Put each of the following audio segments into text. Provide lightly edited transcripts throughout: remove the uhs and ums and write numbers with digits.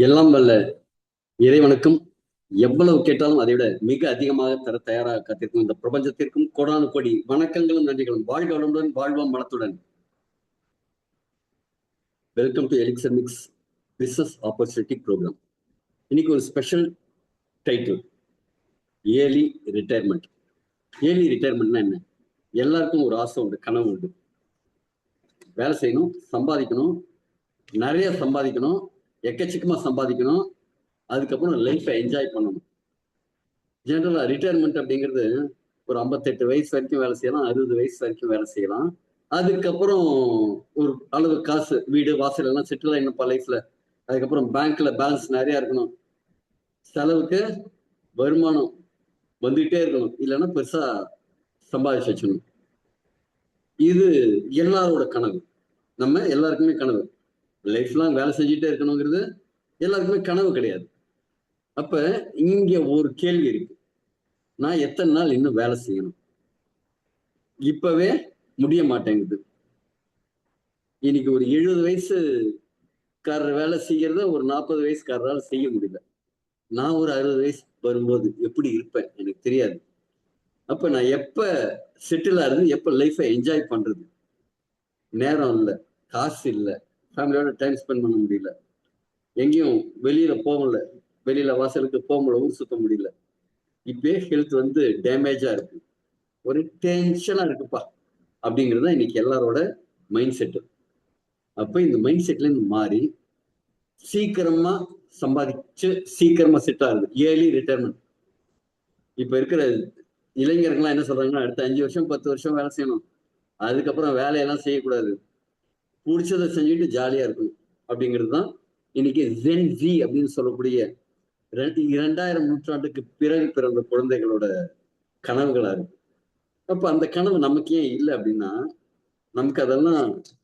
எல்லாம் வல்ல இறைவனுக்கும் எவ்வளவு கேட்டாலும் அதை விட மிக அதிகமாக தர தயாராக காத்திருக்கும் இந்த பிரபஞ்சத்திற்கும் கோடானு கோடி வணக்கங்களும் நன்றிகளும். வாழ்க வளமுடன், வாழ்வோம் வளத்துடன். Welcome to Elixir Mix business opportunity program. இன்னைக்கு ஒரு special title, early retirement. Early ரிட்டையர்மெண்ட்னா என்ன? எல்லாருக்கும் ஒரு ஆசை உண்டு, கனவு உண்டு. வேலை செய்யணும், சம்பாதிக்கணும், நிறைய சம்பாதிக்கணும், எக்கச்சக்கமா சம்பாதிக்கணும், அதுக்கப்புறம் லைஃப்பை என்ஜாய் பண்ணணும். ஜென்ரலா ரிட்டையர்மெண்ட் அப்படிங்கிறது ஒரு 58 வயசு வரைக்கும் வேலை செய்யலாம், 60 வயசு வரைக்கும் வேலை செய்யலாம். அதுக்கப்புறம் ஒரு அளவு காசு, வீடு வாசல் எல்லாம் செட்டில் ஆயிடணும் லைஃப்ல. அதுக்கப்புறம் பேங்க்ல பேலன்ஸ் நிறைய இருக்கணும், செலவுக்கு வருமானம் வந்துகிட்டே இருக்கணும், இல்லைன்னா பெருசா சம்பாதிச்சு வச்சுக்கணும். இது எல்லாரோட கனவு, நம்ம எல்லாருக்குமே கனவு. லைஃப் லாங் வேலை செஞ்சுட்டே இருக்கணுங்கிறது எல்லாருக்குமே கனவு கிடையாது. அப்ப இங்க ஒரு கேள்வி இருக்கு, நான் எத்தனை நாள் இன்னும் வேலை செய்யணும்? இப்பவே முடிய மாட்டேங்குது. இன்னைக்கு ஒரு 70 வயசுக்காரர் வேலை செய்யறத ஒரு 40 வயசுக்காரரால் செய்ய முடியல. நான் ஒரு 60 வயசு வரும்போது எப்படி இருப்பேன் எனக்கு தெரியாது. அப்ப நான் எப்ப செட்டில் ஆகுது, எப்ப லைஃபை என்ஜாய் பண்றது? நேரம் இல்லை, காசு இல்லை, ஃபேமிலியோட டைம் ஸ்பெண்ட் பண்ண முடியல, எங்கேயும் வெளியில போகல, வெளியில வாசலுக்கு போக முடியல, ஊர் சுத்த முடியல. இப்பயே ஹெல்த் டேமேஜா இருக்கு, ஒரு டென்ஷனா இருக்குப்பா அப்படிங்கிறது தான் இன்னைக்கு எல்லாரோட மைண்ட் செட்டு. அப்ப இந்த மைண்ட் செட்ல இருந்து மாறி சீக்கிரமா சம்பாதிச்சு சீக்கிரமா செட் ஆகுது ஏர்லி ரிட்டையர்மெண்ட். இப்ப இருக்கிற இளைஞர்கள்லாம் என்ன சொல்றாங்கன்னா, அடுத்த 5 வருஷம் 10 வருஷம் வேலை செய்யணும், அதுக்கப்புறம் வேலையெல்லாம் செய்யக்கூடாது, பிடிச்சதை செஞ்சுட்டு ஜாலியா இருக்கணும் அப்படிங்கிறது தான் இன்னைக்கு ஜென் ஜி அப்படின்னு சொல்லக்கூடிய 2000 நூற்றாண்டுக்கு பிறகு பிறந்த குழந்தைகளோட கனவுகளா இருக்கு. அப்ப அந்த கனவு நமக்கு ஏன் இல்லை அப்படின்னா, நமக்கு அதெல்லாம்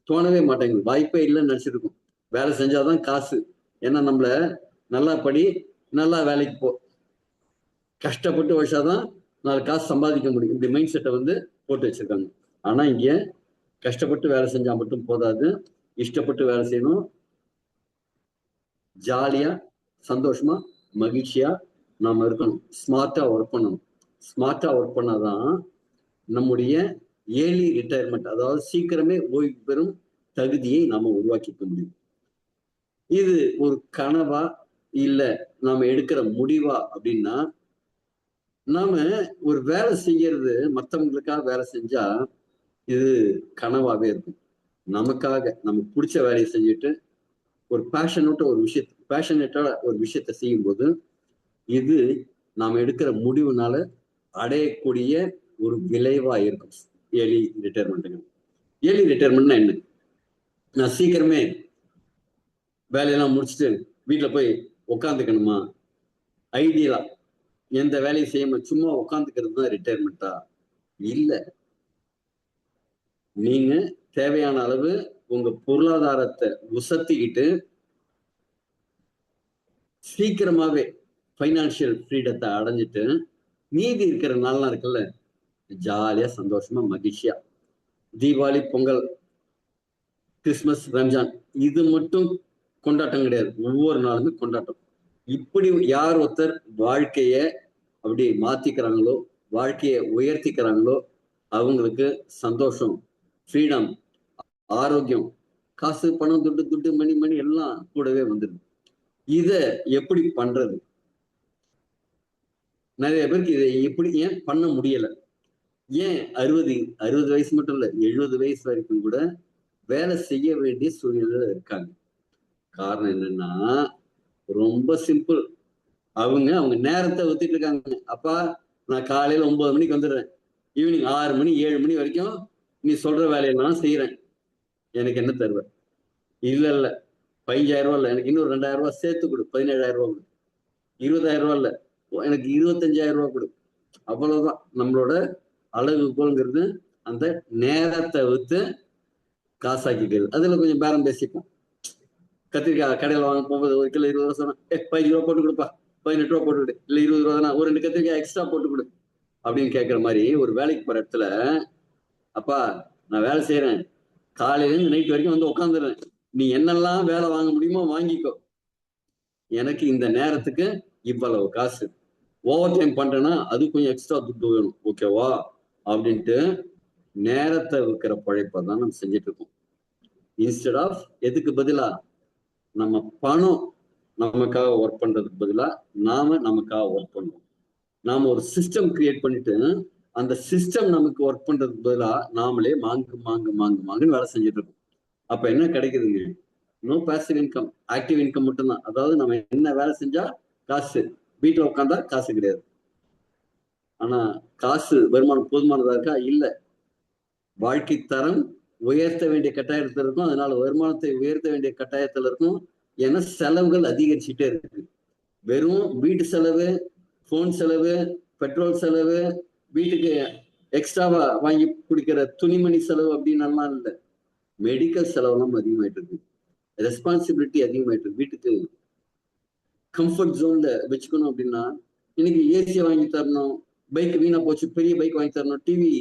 தோணவே மாட்டேங்குது. வாய்ப்பே இல்லைன்னு நினைச்சிருக்கோம். வேலை செஞ்சாதான் காசு, ஏன்னா நம்மள நல்லா படி, நல்லா வேலைக்கு போ, கஷ்டப்பட்டு உழைச்சாதான் 4 காசு சம்பாதிக்க முடியும், இப்படி மைண்ட் செட்டை போட்டு வச்சிருக்காங்க. ஆனா இங்க கஷ்டப்பட்டு வேலை செஞ்சா மட்டும் போதாது, இஷ்டப்பட்டு வேலை செய்யணும், ஜாலியா சந்தோஷமா மகிழ்ச்சியா நாம இருக்கணும், ஸ்மார்ட்டா ஒர்க் பண்ணணும். ஸ்மார்ட்டா ஒர்க் பண்ணாதான் நம்முடைய ஏர்லி ரிட்டையர்மெண்ட், அதாவது சீக்கிரமே ஓய்வு பெறும் தகுதியை நாம உருவாக்கிக்க முடியும். இது ஒரு கனவா இல்ல நாம எடுக்கிற முடிவா அப்படின்னா, நாம ஒரு வேலை செய்யறது மற்றவங்களுக்காக வேலை செஞ்சா இது கனவாவே இருக்கும். நமக்காக நமக்கு பிடிச்ச வேலையை செஞ்சுட்டு ஒரு பேஷனேட்டா ஒரு விஷயத்த செய்யும் போது இது நாம எடுக்கிற முடிவுனால அடையக்கூடிய ஒரு விளைவா இருக்கும் ஏர்லி ரிட்டையர்மெண்ட். ஏர்லி ரிட்டையர்மெண்ட்னா என்ன? நான் சீக்கிரமே வேலையெல்லாம் முடிச்சுட்டு வீட்டுல போய் உட்காந்துக்கணுமா? ஐடியலா எந்த வேலையும் செய்யாம சும்மா உட்காந்துக்கிறது தான் ரிட்டையர்மெண்டா? இல்ல. நீங்க தேவையான அளவு உங்க பொருளாதாரத்தை உசத்திக்கிட்டு சீக்கிரமாவே பைனான்சியல் ஃப்ரீடத்தை அடைஞ்சிட்டு மீதி இருக்கிற நாள்லாம் இருக்குல்ல, ஜாலியா சந்தோஷமா மகிழ்ச்சியா தீபாவளி, பொங்கல், கிறிஸ்துமஸ், ரம்ஜான் இது மட்டும் கொண்டாட்டம் கிடையாது, ஒவ்வொரு நாளுமே கொண்டாட்டம். இப்படி யார் ஒருத்தர் வாழ்க்கைய அப்படி மாத்திக்கிறாங்களோ, வாழ்க்கையை உயர்த்திக்கிறாங்களோ, அவங்களுக்கு சந்தோஷம், ஃப்ரீடம், ஆரோக்கியம், காசு, பணம், துட்டு துட்டு மணி மணி எல்லாம் கூடவே வந்துடுது. இத எப்படி பண்றது? நிறைய பேருக்கு இதை எப்படி ஏன் பண்ண முடியல? ஏன் 60 வயசு மட்டும் இல்ல, 70 வயசு வரைக்கும் கூட வேலை செய்ய வேண்டிய சூழ்நிலையில இருக்காங்க. காரணம் என்னன்னா, ரொம்ப சிம்பிள். அவங்க நேரத்தை ஒத்திட்டு இருக்காங்க. அப்பா, நான் காலையில 9 மணிக்கு வந்துடுறேன், ஈவினிங் 6 மணி 7 மணி வரைக்கும் நீ சொல்ற வேலையெல்லாம் செய்யறேன், எனக்கு என்ன தருவ? இல்ல இல்ல, 15,000 ரூபாய் இல்ல, எனக்கு இன்னும் 2,000 ரூபாய் சேர்த்து கொடு, 17,000 ரூபாய் கொடு. 20,000 ரூபாய் இல்ல, எனக்கு 25,000 ரூபாய் கொடு. அவ்வளவுதான் நம்மளோட அளவுகோல்ங்கிறது. அந்த நேரத்தை வித்து காசாக்கிக்கிறது. அதுல கொஞ்சம் பேரம் பேசிப்போம். கத்திரிக்காய் கடையில வாங்க போகும்போது 1 கிலோ 20 ரூபா சொன்னா, 15 ரூபா போட்டு கொடுப்பா, 18 ரூபா போட்டு கொடு, இல்ல 20 ரூபா தானே, ஒரு 2 கத்திரிக்காய் எக்ஸ்ட்ரா போட்டு கொடு அப்படின்னு கேட்கிற மாதிரி ஒரு வேலைக்கு போற இடத்துல, அப்பா நான் வேலை செய்யறேன், காலையில இருந்து நைட் வரைக்கும் உட்காந்துடுறேன், நீ என்னெல்லாம் வேலை வாங்க முடியுமோ வாங்கிக்கோ, எனக்கு இந்த நேரத்துக்கு இவ்வளவு காசு, ஓவர் டைம் பண்றேன்னா அது கொஞ்சம் எக்ஸ்ட்ரா துட்டு வேணும், ஓகேவா அப்படின்ட்டு நேரத்தை விற்கிற பழைப்பதான் நம்ம செஞ்சுட்டு இருக்கோம். இன்ஸ்டெட் ஆஃப் எதுக்கு பதிலா நம்ம பணம் நமக்காக ஒர்க் பண்றதுக்கு பதிலா நாம நமக்காக ஒர்க் பண்றோம். நாம ஒரு சிஸ்டம் கிரியேட் பண்ணிட்டு அந்த சிஸ்டம் நமக்கு ஒர்க் பண்றதுக்கு பதிலா நாமளே மாங்குன்னு வேலை செஞ்சுட்டு இருக்கோம். அப்ப என்ன கிடைக்குதுங்க? No passive income, active income மட்டும்தான். அதாவது நம்ம என்ன வேலை செஞ்சா காசு, வீட்டுல உட்காந்தா காசு கிடையாது. ஆனா காசு வருமானம் போதுமானதா இருக்கா? இல்ல. வாழ்க்கை தரம் உயர்த்த வேண்டிய கட்டாயத்துல இருக்கும், அதனால வருமானத்தை உயர்த்த வேண்டிய கட்டாயத்துல இருக்கும். ஏன்னா செலவுகள் அதிகரிச்சுட்டே இருக்கு. வெறும் வீட்டு செலவு, போன் செலவு, பெட்ரோல் செலவு, வீட்டுக்கு எக்ஸ்ட்ராவா வாங்கி குடிக்கிற துணிமணி செலவு அப்படின்னு எல்லாம் இல்லை. மெடிக்கல் செலவெல்லாம் அதிகமாயிட்டு இருக்கு, ரெஸ்பான்சிபிலிட்டி அதிகமாயிட்டு இருக்கு. வீட்டுக்கு கம்ஃபர்ட் ஜோன்ல வச்சுக்கணும் அப்படின்னா இன்னைக்கு ஏசியை வாங்கி தரணும், பைக் வீணா போச்சு பெரிய பைக் வாங்கி தரணும், டிவி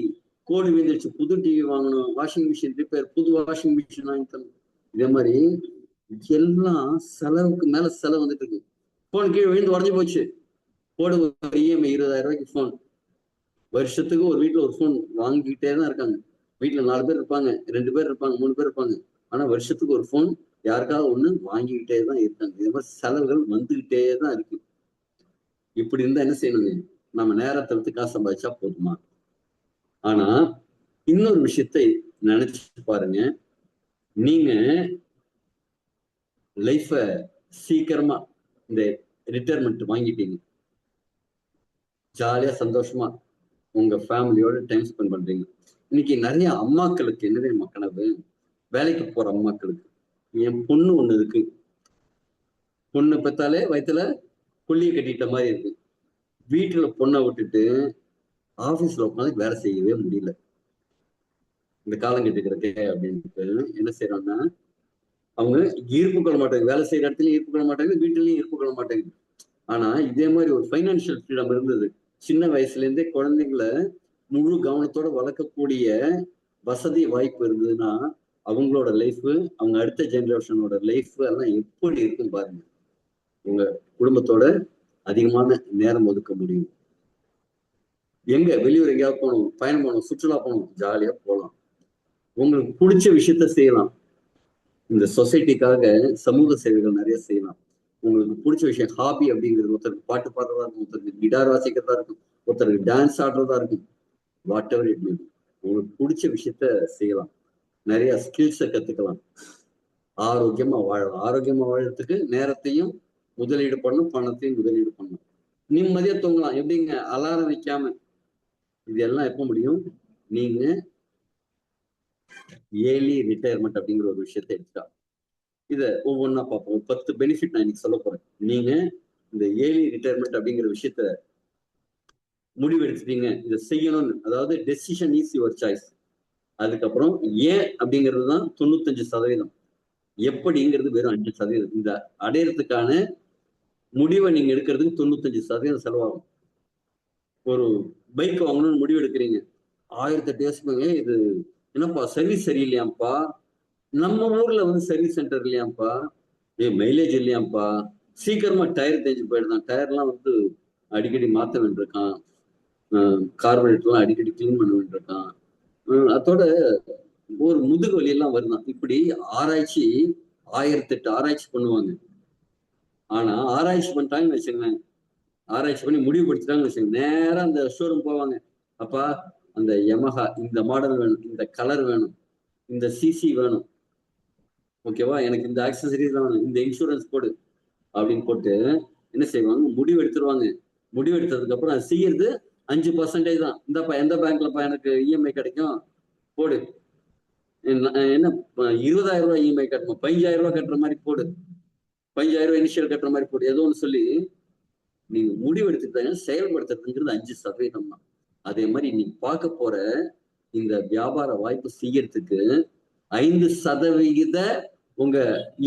கோடு வீந்துருச்சு புது டிவி வாங்கணும், வாஷிங் மிஷின் ரிப்பேர் புது வாஷிங் மிஷின் வாங்கி தரணும். இதே மாதிரி எல்லாம் செலவுக்கு மேல செலவு வந்துட்டு இருக்கு. போன் கீழே விழுந்து உடஞ்சி போச்சு, போடு இஎம்ஐ 20,000 ரூபாய்க்கு போன். வருஷத்துக்கு ஒரு வீட்டுல ஒரு போன் வாங்கிக்கிட்டே தான் இருக்காங்க. வீட்டுல 4 பேர் இருப்பாங்க, 2 பேர் இருப்பாங்க, 3 பேர் இருப்பாங்க. ஆனா வருஷத்துக்கு ஒரு போன் யாருக்காவது ஒண்ணு வாங்கிக்கிட்டே தான் இருக்காங்க. இது மாதிரி செலவுகள் வந்துகிட்டே தான் இருக்கு. இப்படி இருந்தா என்ன செய்யணுங்க? நம்ம நேரத்தை விட்டு காசு சம்பாதிச்சா போதுமா? ஆனா இன்னொரு விஷயத்தை நினைச்சு பாருங்க. நீங்க லைஃப சீக்கிரமா இந்த ரிட்டையர்மெண்ட் வாங்கிட்டீங்க, ஜாலியா சந்தோஷமா உங்க ஃபேமிலியோட டைம் ஸ்பெண்ட் பண்றீங்க. இன்னைக்கு நிறைய அம்மாக்களுக்கு என்ன தெரியுமா கனவு? வேலைக்கு போற அம்மாக்களுக்கு, என் பொண்ணு ஒண்ணு இருக்கு, பொண்ணு பெத்தாலே வயித்துல புள்ளிய கட்டிட்ட மாதிரி இருக்கு, வீட்டுல பொண்ணை விட்டுட்டு ஆபீஸ்ல உட்காந்து வேலை செய்யவே முடியல, இந்த காலம் கட்டுக்கிறக்கே அப்படின்ட்டு என்ன செய்யறாங்கன்னா அவங்க ஈர்ப்பு கொள்ள மாட்டாங்க. வேலை செய்யற இடத்துலயும் ஈர்ப்பு கொள்ள மாட்டாங்க, வீட்டுலயும் ஈர்ப்பு கொள்ள மாட்டாங்க. ஆனா இதே மாதிரி ஒரு பைனான்சியல் ஃப்ரீடம் இருந்தது, சின்ன வயசுல இருந்தே குழந்தைங்களை முழு கவனத்தோட வளர்க்கக்கூடிய வசதி வாய்ப்பு இருந்ததுன்னா அவங்களோட லைஃப், அவங்க அடுத்த ஜெனரேஷனோட லைஃப் எல்லாம் எப்படி இருக்கும் பாருங்க. உங்க குடும்பத்தோட அதிகமான நேரம் ஒதுக்க முடியும். எங்க வெளியூர் எங்கேயாவது போகணும், பயணம் போகணும், சுற்றுலா போகணும், ஜாலியா போகலாம். உங்களுக்கு பிடிச்ச விஷயத்த செய்யலாம். இந்த சொசைட்டிக்காக சமூக சேவைகள் நிறைய செய்யலாம். உங்களுக்கு பிடிச்ச விஷயம் ஹாபி அப்படிங்கிறது, ஒருத்தருக்கு பாட்டு பாடுறதா இருக்கும், ஒருத்தருக்கு கிட்டார் வாசிக்கிறதா இருக்கும், ஒருத்தருக்கு டான்ஸ் ஆடுறதா இருக்கும். What ever it may be, உங்களுக்கு பிடிச்ச விஷயத்த செய்யலாம். நிறைய ஸ்கில்ஸை கத்துக்கலாம். ஆரோக்கியமா வாழலாம். ஆரோக்கியமா வாழறதுக்கு நேரத்தையும் முதலீடு பண்ணும், பணத்தையும் முதலீடு பண்ணும். நிம்மதியா தூங்கலாம். எப்படிங்க? அலாரம் வைக்காம. இது எல்லாம் எப்ப முடியும்? நீங்க ஏர்லி ரிட்டையர்மெண்ட் அப்படிங்கிற ஒரு விஷயத்த எடுத்தா. இத ஒவ்வொன்னா பார்ப்போம். 10 பெனிஃபிட் நான் இன்னைக்கு சொல்ல போறேன். நீங்க இந்த ஏர்லி ரிட்டையர்மெண்ட் அப்படிங்கிற விஷயத்த முடிவெடுத்துட்டீங்க, இதை செய்யணும்னு, அதாவது டெசிஷன் இஸ் யுவர் சாய்ஸ். அதுக்கப்புறம் ஏன் அப்படிங்கிறது தான் 95%, எப்படிங்கிறது வெறும் 5%. இந்த அடையறதுக்கான முடிவை நீங்க எடுக்கிறதுக்கு 95% செலவாகும். ஒரு பைக் வாங்கணும்னு முடிவு எடுக்கிறீங்க, 1008 யோசிப்பீங்க, இது என்னப்பா சர்வீஸ் சரியில்லையாப்பா, நம்ம ஊர்ல வந்து சர்வீஸ் சென்டர் இல்லையாப்பா, மைலேஜ் இல்லையாப்பா, சீக்கிரமா டயர் தேஞ்சு போயிடுதான், டயர்லாம் வந்து அடிக்கடி மாத்த வேண்டியிருக்கான், கார்பரேட்லாம் அடிக்கடி கிளீன் பண்ண வேண்டியிருக்கான், அதோட ஒரு முதுகு வலி எல்லாம் வருதான். இப்படி ஆராய்ச்சி 1008 ஆராய்ச்சி பண்ணுவாங்க. ஆனா ஆராய்ச்சி பண்ணிட்டாங்கன்னு வச்சுக்கோங்க, ஆராய்ச்சி பண்ணி முடிவுபடுத்திட்டாங்கன்னு வச்சுக்கோங்க, நேரா அந்த ஷோரூம் போவாங்க. அப்பா அந்த யமஹா இந்த மாடல் வேணும், இந்த கலர் வேணும், இந்த சிசி வேணும், ஓகேவா, எனக்கு இந்த ஆக்சசரிஸ் தான் வேணும், இந்த இன்சூரன்ஸ் போடு அப்படின்னு போட்டு என்ன செய்வாங்க? முடிவு எடுத்துருவாங்க. முடிவு எடுத்ததுக்கு அப்புறம் அது செய்யறது 5% தான். இந்தப்பா எந்த பேங்க்லப்பா எனக்கு இஎம்ஐ கிடைக்கும் போடு, என்ன 20,000 ரூபாய் இஎம்ஐ கட்டணும், 15,000 ரூபாய் கட்டுற மாதிரி போடு, 15,000 ரூபாய் இனிஷியல் கட்டுற மாதிரி போடு, ஏதோ ஒன்று சொல்லி நீங்க முடிவு எடுத்துட்டாங்க. செயல்படுத்துறதுங்கிறது 5% தான். அதே மாதிரி நீ பார்க்க போற இந்த வியாபார வாய்ப்பு செய்யறதுக்கு 5% உங்க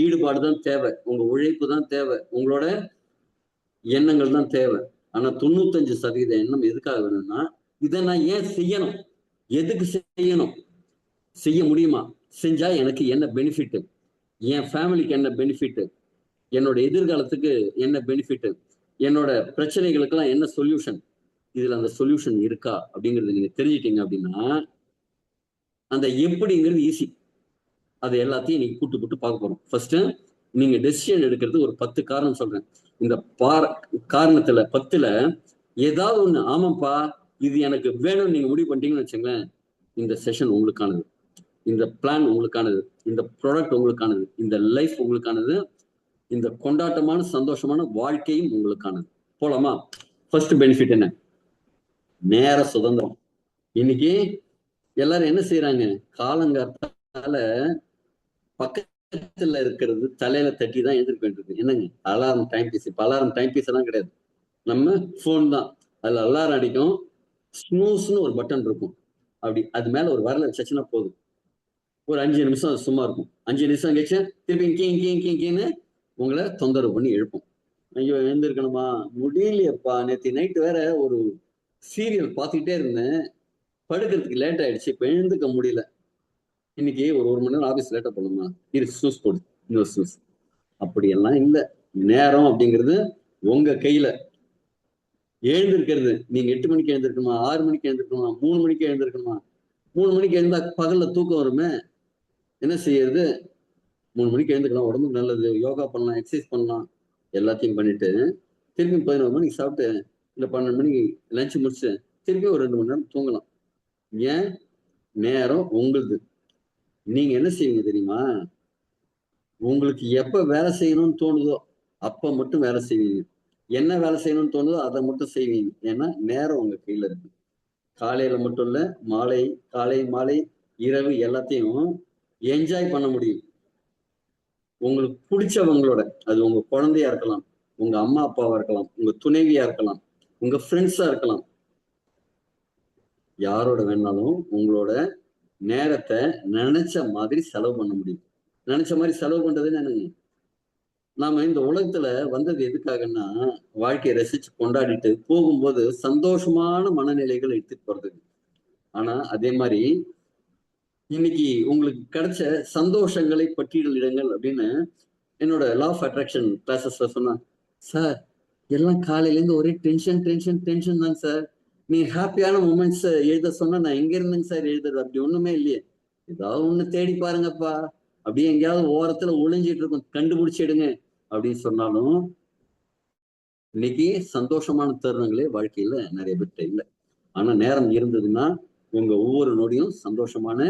ஈடுபாடு தான் தேவை, உங்க உழைப்பு தான் தேவை, உங்களோட எண்ணங்கள் தான் தேவை. ஆனா 95% எண்ணம் எதுக்காக வேணும்னா, இதை நான் ஏன் செய்யணும், எதுக்கு செய்யணும், செய்ய முடியுமா, செஞ்சா எனக்கு என்ன பெனிஃபிட், என் ஃபேமிலிக்கு என்ன பெனிஃபிட், என்னோட எதிர்காலத்துக்கு என்ன பெனிஃபிட், என்னோட பிரச்சனைகளுக்கெல்லாம் என்ன சொல்யூஷன், இதுல அந்த சொல்யூஷன் இருக்கா அப்படிங்கறது நீங்க தெரிஞ்சிட்டீங்க அப்படின்னா அந்த எப்படிங்கிறது ஈஸி. அது எல்லாத்தையும் நீங்க கூட்டு கூட்டு பார்க்க போறோம். ஃபர்ஸ்ட் நீங்க டெசிஷன் எடுக்கிறது ஒரு 10 காரணம் சொல்றேன். இந்த காரணத்துல 10ல ஏதாவது ஒண்ணு ஆமாப்பா இது எனக்கு வேணும்னு நீங்க முடிவு பண்ணிட்டீங்கன்னு வச்சுங்களேன், இந்த செஷன் உங்களுக்கானது, இந்த பிளான் உங்களுக்கானது, இந்த ப்ராடக்ட் உங்களுக்கானது, இந்த லைஃப் உங்களுக்கானது, இந்த கொண்டாட்டமான சந்தோஷமான வாழ்க்கையும் உங்களுக்கானது. போலாமா? ஃபர்ஸ்ட் பெனிஃபிட் என்ன? நேர சுதந்திரம். இன்னைக்கு எல்லாரும் என்ன செய்யறாங்க, காலங்காத்தால பக்கத்துல இருக்கிறது தலையில தட்டி தான் எழுந்திருக்க வேண்டியது. என்னங்க அலாரம் டைம் பீஸ், இப்ப அலாரம் டைம் பீஸ் எல்லாம் கிடையாது, நம்ம போன் தான். அதுல அலாரம் அடிக்கும், ஸ்னூஸ்னு ஒரு பட்டன் இருக்கும், அப்படி அது மேல ஒரு வரல வச்சுன்னா போதும், ஒரு 5 நிமிஷம் அது சும்மா இருக்கும். 5 நிமிஷம் கழிச்சு திருப்பி கீன்னு உங்களை தொந்தரவு பண்ணி எழுப்போம். ஐயோ எழுந்திருக்கணுமா, முடியலையப்பா, நேற்று நைட்டு வேற ஒரு சீரியல் பார்த்துக்கிட்டே இருந்தேன், படுக்கிறதுக்கு லேட் ஆயிடுச்சு, இப்ப எழுந்துக்க முடியல, இன்னைக்கு ஒரு மணி நேரம் ஆபீஸ் லேட்டா போகணுமா, இரு சூஸ் போடு, இன்னொரு சூஸ். அப்படியெல்லாம் இல்லை. நேரம் அப்படிங்கிறது உங்க கையில. எழுந்திருக்கிறது நீங்க 8 மணிக்கு எழுந்திருக்கணுமா, 6 மணிக்கு எழுந்திருக்கணுமா, 3 மணிக்கு எழுந்திருக்கணுமா? 3 மணிக்கு எழுந்தா பகல்ல தூக்கம் வருமே, என்ன செய்யறது? 3 மணிக்கு எழுந்துக்கலாம், உடம்புக்கு நல்லது, யோகா பண்ணலாம், எக்ஸசைஸ் பண்ணலாம், எல்லாத்தையும் பண்ணிட்டு திருப்பி 11 மணிக்கு சாப்பிட்டு இல்லை 12 மணிக்கு லஞ்ச் முடிச்சு திருப்பி ஒரு 2 மணி நேரம் தூங்கலாம். ஏன்? நேரம் உங்களுது. நீங்க என்ன செய்வீங்க தெரியுமா, உங்களுக்கு எப்ப வேலை செய்யணும்னு தோணுதோ அப்ப மட்டும் வேலை செய்வீங்க. என்ன வேலை செய்யணும்னு தோணுதோ அதை மட்டும் செய்வீங்க. ஏன்னா நேரம் உங்க கையில இருக்கு. காலையில மட்டும் இல்ல, காலை மாலை இரவு எல்லாத்தையும் என்ஜாய் பண்ண முடியும். உங்களுக்கு பிடிச்சவங்களோட, அது உங்க குழந்தையா இருக்கலாம், உங்க அம்மா அப்பாவா இருக்கலாம், உங்க துணைவியா இருக்கலாம், உங்க ஃப்ரெண்ட்ஸா இருக்கலாம், யாரோட வேணாலும் உங்களோட நேரத்தை நினைச்ச மாதிரி செலவு பண்ண முடியும். நினைச்ச மாதிரி செலவு பண்றதுன்னு என்னங்க, நாம இந்த உலகத்துல வந்தது எதுக்காகன்னா வாழ்க்கையை ரசிச்சு கொண்டாடிட்டு போகும்போது சந்தோஷமான மனநிலைகள் எடுத்துட்டு போறதுக்கு. ஆனா அதே மாதிரி இன்னைக்கு உங்களுக்கு கிடைச்ச சந்தோஷங்களை பட்டியலிடுங்கள் அப்படின்னு என்னோட லா ஆஃப் அட்ராக்ஷன் கிளாஸஸ்ல சொன்னா, சார் எல்லாம் காலையில இருந்து ஒரே டென்ஷன் டென்ஷன் டென்ஷன் தாங்க சார், நீ ஹாப்பியான மூமெண்ட்ஸ் எழுத சொன்னா நான் எங்க இருந்தேங்க சார் எழுதுறது, அப்படி ஒண்ணுமே இல்லையே, ஏதாவது ஒண்ணு தேடி பாருங்கப்பா, அப்படியே எங்கேயாவது ஓரத்துல ஒளிஞ்சிட்டு இருக்கும், கண்டுபிடிச்சிடுங்க அப்படின்னு சொன்னாலும் இன்னைக்கு சந்தோஷமான தருணங்களே வாழ்க்கையில நிறைய பேர்கிட்ட இல்லை. ஆனா நேரம் இருந்ததுன்னா உங்க ஒவ்வொரு நொடியும் சந்தோஷமான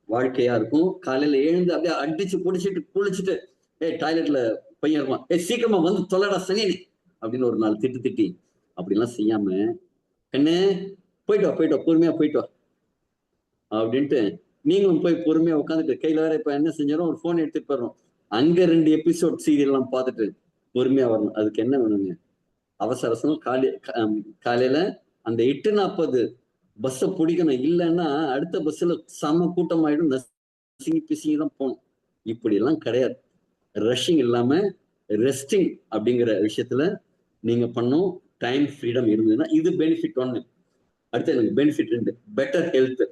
வாழ்க்கையா இருக்கும். காலையில எழுந்து அப்படியே அடிச்சு புடிச்சிட்டு குளிச்சுட்டு டாய்லெட்ல பையன் இருப்பான், சீக்கிரமா வந்து தொலைடா சனியனே அப்படின்னு ஒரு நாள் திட்டி அப்படிலாம் செய்யாம, கண்ணு போயிட்டு வா பொறுமையா போயிட்டு வா அப்படின்ட்டு நீங்களும் போய் பொறுமையா உட்காந்துட்டு கையில வேற இப்ப என்ன செஞ்சாலும் ஒரு போன் எடுத்துட்டு போயிடுறோம், அங்க 2 எபிசோட் சீரியல் எல்லாம் பார்த்துட்டு பொறுமையா வரணும். அதுக்கு என்ன வேணுங்க, அவசர அவசரம் காலையில அந்த 8:40 பஸ்ஸை பிடிக்கணும், இல்லைன்னா அடுத்த பஸ்ல செம கூட்டம் ஆயிடும், நசுங்கி பிசுங்கி தான் போகணும். இப்படி எல்லாம் கிடையாது. ரஷ்ஷிங் இல்லாம ரெஸ்டிங் அப்படிங்கிற விஷயத்துல நீங்க பண்ணும் டைம் ஃப்ரீடம் இருந்ததுன்னா இது பெனிஃபிட் 1. அடுத்து எனக்கு பெனிஃபிட் 2, பெட்டர் ஹெல்த்.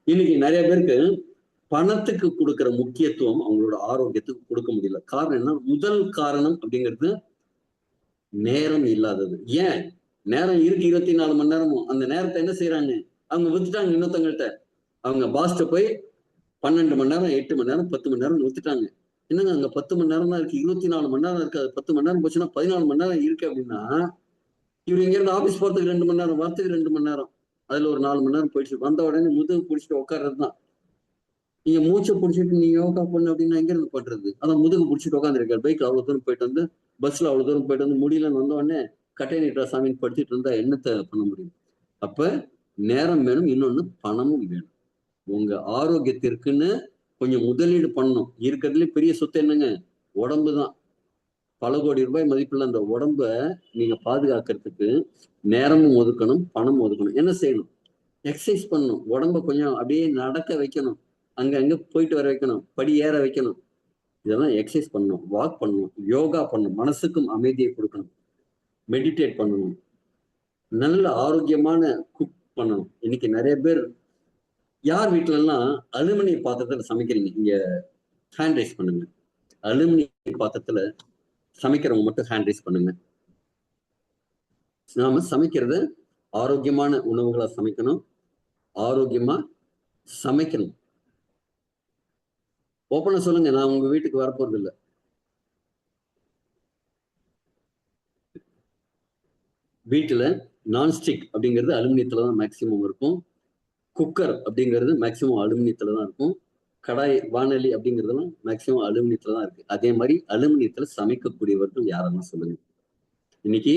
இன்னைக்கு நிறைய பேருக்கு பணத்துக்கு கொடுக்குற முக்கியத்துவம் அவங்களோட ஆரோக்கியத்துக்கு கொடுக்க முடியல. காரணம் என்ன? முதல் காரணம் அப்படிங்கிறது நேரம் இல்லாதது. ஏன்? நேரம் இருக்கு 24 மணி நேரமும், அந்த நேரத்தை என்ன செய்யறாங்க, அவங்க வித்துட்டாங்க இன்னொருத்தவங்கள்ட்ட. அவங்க பாஸ்ட போய் 12 மணி நேரம் 8 மணி நேரம் 10 மணி நேரம் வித்துட்டாங்க. என்னங்க அங்க 10 மணி நேரம் தான் இருக்கு, 24 மணி நேரம் இருக்கு, அது 10 மணி நேரம் போச்சுன்னா 14 மணி நேரம் இருக்கு அப்படின்னா இவர் இங்க இருந்து ஆபீஸ் போறதுக்கு 2 மணி நேரம், வரத்துக்கு 2 மணி நேரம், அதுல ஒரு 4 மணி நேரம் போயிடுச்சு. வந்த உடனே முதுகு பிடிச்சிட்டு உட்கார்றது தான். நீங்க மூச்சை பிடிச்சிட்டு நீங்க யோகா பண்ணு அப்படின்னா எங்க இருந்து பண்றது? அதான் முதுகு பிடிச்சிட்டு உட்காந்துருக்காரு, பைக்ல அவ்வளவு தூரம் போயிட்டு வந்து, பஸ்ல அவ்வளவு தூரம் போயிட்டு வந்து முடியலன்னு வந்த உடனே கட்டை நீட்டா சாமின்னு படுத்திட்டு இருந்தா என்னத்தை பண்ண முடியும்? அப்ப நேரம் வேணும், இன்னொன்னு பணமும் வேணும். உங்க ஆரோக்கியத்திற்குன்னு கொஞ்சம் முதலீடு பண்ணணும். இருக்கிறதுல பெரிய சொத்து என்னங்க? உடம்பு தான். பல கோடி ரூபாய் மதிப்புள்ள அந்த உடம்ப நீங்க பாதுகாக்கிறதுக்கு நேரமும் ஒதுக்கணும், பணமும் ஒதுக்கணும். என்ன செய்யணும்? எக்ஸசைஸ் பண்ணணும், உடம்ப கொஞ்சம் அப்படியே நடக்க வைக்கணும், அங்க போயிட்டு வர வைக்கணும், படி ஏற வைக்கணும். இதெல்லாம் எக்ஸசைஸ் பண்ணணும், வாக் பண்ணணும், யோகா பண்ணணும், மனசுக்கும் அமைதியை கொடுக்கணும், மெடிடேட் பண்ணணும், நல்ல ஆரோக்கியமான குக் பண்ணணும். இன்னைக்கு நிறைய பேர் யார் வீட்டுல எல்லாம் அலுமினிய பாத்திரத்துல சமைக்கிறீங்க, இங்க ஹேண்ட் ரைஸ் பண்ணுங்க. அலுமினிய பாத்திரத்துல சமைக்கிறவங்க மட்டும் ஹேண்ட் ரைஸ் பண்ணுங்க. நாம சமைக்கிறது ஆரோக்கியமான உணவுகளை சமைக்கணும், ஆரோக்கியமா சமைக்கணும். ஓப்பனா சொல்லுங்க, நான் உங்க வீட்டுக்கு வரப்போறது இல்லை. வீட்டுல நான்ஸ்டிக் அப்படிங்கிறது அலுமினியத்துல தான் மேக்சிமம் இருக்கும். குக்கர் அப்படிங்கிறது மேக்சிமம் அலுமினியத்துல தான் இருக்கும். கடாய், வானொலி அப்படிங்கிறதெல்லாம் மேக்சிமம் அலுமினியத்துல தான் இருக்கு. அதே மாதிரி அலுமினியத்துல சமைக்கக்கூடியவர்கள் யாரெல்லாம் சொல்லுங்க. இன்னைக்கு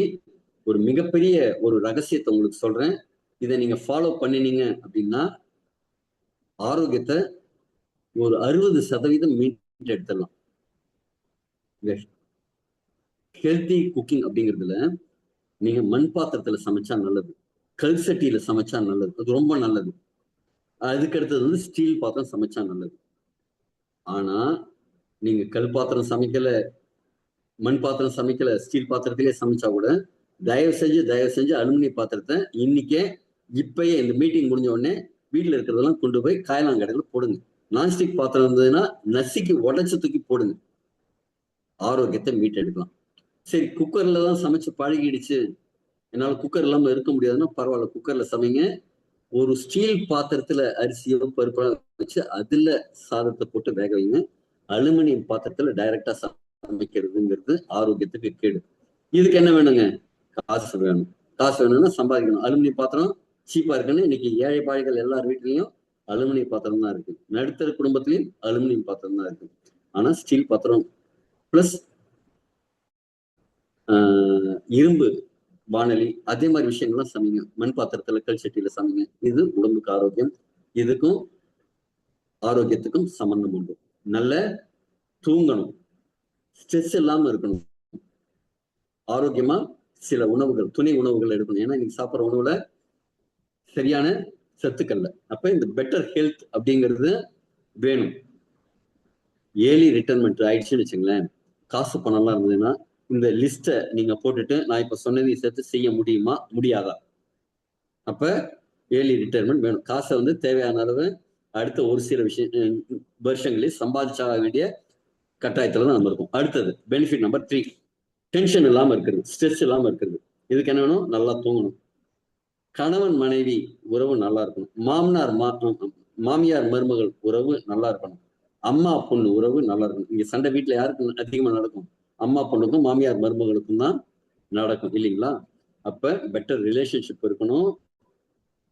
ஒரு மிகப்பெரிய ஒரு ரகசியத்தை உங்களுக்கு சொல்றேன். இதை நீங்க ஃபாலோ பண்ணினீங்க அப்படின்னா ஆரோக்கியத்தை ஒரு 60% மீட் எடுத்துடலாம். ஹெல்த்தி குக்கிங் அப்படிங்கிறதுல நீங்க மண் பாத்திரத்துல சமைச்சா நல்லது, கல் சட்டியில சமைச்சா நல்லது, அது ரொம்ப நல்லது. அதுக்கு அடுத்தது வந்து ஸ்டீல் பாத்திரம் சமைச்சா நல்லது. ஆனா நீங்க கல் பாத்திரம் சமைக்கல, மண் பாத்திரம் சமைக்கல, ஸ்டீல் பாத்திரத்திலே சமைச்சா கூட தயவு செஞ்சு அலுமினிய பாத்திரத்தை இன்னைக்கே இப்பயே இந்த மீட்டிங் முடிஞ்ச உடனே வீட்டுல இருக்கிறதெல்லாம் கொண்டு போய் காயலாங்கடையில போடுங்க. நான்ஸ்டிக் பாத்திரம் இருந்ததுன்னா நசுக்கி உடைச்சு தூக்கி போடுங்க. ஆரோக்கியத்தை மீட்டெடுக்கலாம். சரி, குக்கர்ல தான் சமைச்சு பழகிடுச்சு, என்னால குக்கர் இல்லாம இருக்க முடியாதுன்னா பரவாயில்ல, குக்கர்ல சமைங்க. ஒரு ஸ்டீல் பாத்திரத்துல அரிசியோ பருப்போ வச்சு அதுல சாதத்தை போட்டு வேக வைங்க. அலுமினியம் பாத்திரத்துல டைரக்டா சமைக்கிறதுங்கிறது ஆரோக்கியத்துக்கு கேடு. இதுக்கு என்ன வேணுங்க? காசு வேணும். காசு வேணும்னா சம்பாதிக்கணும். அலுமினிய பாத்திரம் சீப்பா இருக்குன்னு இன்னைக்கு ஏழை பாழைகள் எல்லார் வீட்லயும் அலுமினிய பாத்திரம் தான் இருக்கு. நடுத்தர குடும்பத்திலையும் அலுமினியம் பாத்திரம் தான் இருக்கு. ஆனா ஸ்டீல் பாத்திரம் பிளஸ் இரும்பு வானொலி அதே மாதிரி விஷயங்கள்லாம் சமைங்க. மண் பாத்திரத்துல, கல் சட்டியில சமைங்க. இது உடம்புக்கு ஆரோக்கியம். இதுக்கும் ஆரோக்கியத்துக்கும் சம்பந்தம் உண்டு. நல்ல தூங்கணும், ஸ்ட்ரெஸ் இல்லாம இருக்கணும், ஆரோக்கியமா சில உணவுகள், துணை உணவுகள் எடுக்கணும். ஏன்னா இன்னைக்கு சாப்பிட்ற உணவுல சரியான சத்துக்கள்ல. அப்ப இந்த பெட்டர் ஹெல்த் அப்படிங்கிறது வேணும். ஏர்லி ரிட்டைர்மெண்ட் ஆயிடுச்சுன்னு வச்சுங்களேன், காசு பணம்லாம் இருந்ததுன்னா இந்த லிஸ்ட்டை நீங்க போட்டுட்டு நான் இப்ப சொன்னதையும் சேர்த்து செய்ய முடியுமா, முடியாதா? அப்ப ஏர்லி ரிட்டைர்மெண்ட் வேணும். காசை வந்து தேவையான அளவு அடுத்த ஒரு சில வருஷங்களில் சம்பாதிச்சாக வேண்டிய கட்டாயத்துல தான் நம்ம இருக்கும். அடுத்தது பெனிஃபிட் நம்பர் 3, டென்ஷன் இல்லாம இருக்கிறது, ஸ்ட்ரெஸ் இல்லாம இருக்கிறது. இதுக்கு என்ன வேணும்? நல்லா தூங்கணும். கணவன் மனைவி உறவு நல்லா இருக்கணும். மாமியார் மருமகள் உறவு நல்லா இருக்கணும். அம்மா பொண்ணு உறவு நல்லா இருக்கணும். இங்க சண்டை வீட்டுல யாருக்கு அதிகமா நடக்கும்? அம்மா பொண்ணுக்கும் மாமியார் மருமகளுக்கும் தான் நடக்கும், இல்லைங்களா? அப்ப பெட்டர் ரிலேஷன்ஷிப் இருக்கணும்,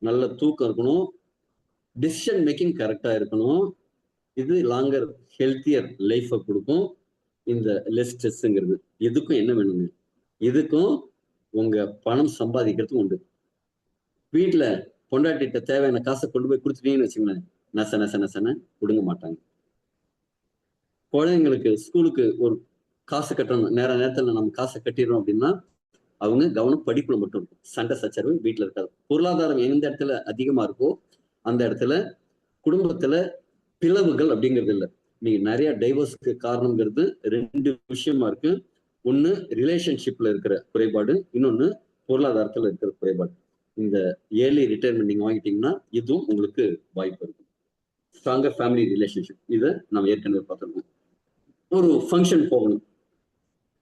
நல்ல தூக்கம் இருக்கணும், டிசிஷன் மேக்கிங் கரெக்டா இருக்கணும். இது லாங்கர் ஹெல்த்தியர் லைஃபை கொடுக்கும். இந்த லெஸ் ஸ்ட்ரெஸ்ங்கிறது இதுக்கும் என்ன வேணுங்க? இதுக்கும் உங்க பணம் சம்பாதிக்கிறதுக்கு உண்டு. வீட்டுல பொண்டாட்டிட்ட தேவையான காசை கொண்டு போய் கொடுத்துட்டீங்கன்னு வச்சுங்களேன், நச நச நசன கொடுங்க மாட்டாங்க. குழந்தைங்களுக்கு ஸ்கூலுக்கு ஒரு காசு கட்டணும், நேரத்துல நம்ம காசை கட்டிடுறோம் அப்படின்னா அவங்க கவனம் படிப்புல மட்டும் இருக்கும். சண்டை சச்சரவு வீட்டுல இருக்காது. பொருளாதாரம் எந்த இடத்துல அதிகமா இருக்கோ அந்த இடத்துல குடும்பத்துல பிளவுகள் அப்படிங்கிறது இல்லை. நீங்க நிறைய டைவர்ஸ்க்கு காரணம்ங்கிறது 2 விஷயமா இருக்கு. ஒண்ணு ரிலேஷன்ஷிப்ல இருக்கிற குறைபாடு, இன்னொன்னு பொருளாதாரத்துல இருக்கிற குறைபாடு. இந்த ஏர்லி ரிட்டைர்மெண்ட் நீங்க வாங்கிட்டீங்கன்னா இதுவும் உங்களுக்கு வாய்ப்பு இருக்கு. ஸ்ட்ராங்கர் ஃபேமிலி ரிலேஷன்ஷிப், இதை நம்ம ஏற்கனவே பார்த்துருக்கோம். ஒரு ஃபங்க்ஷன் போகணும்,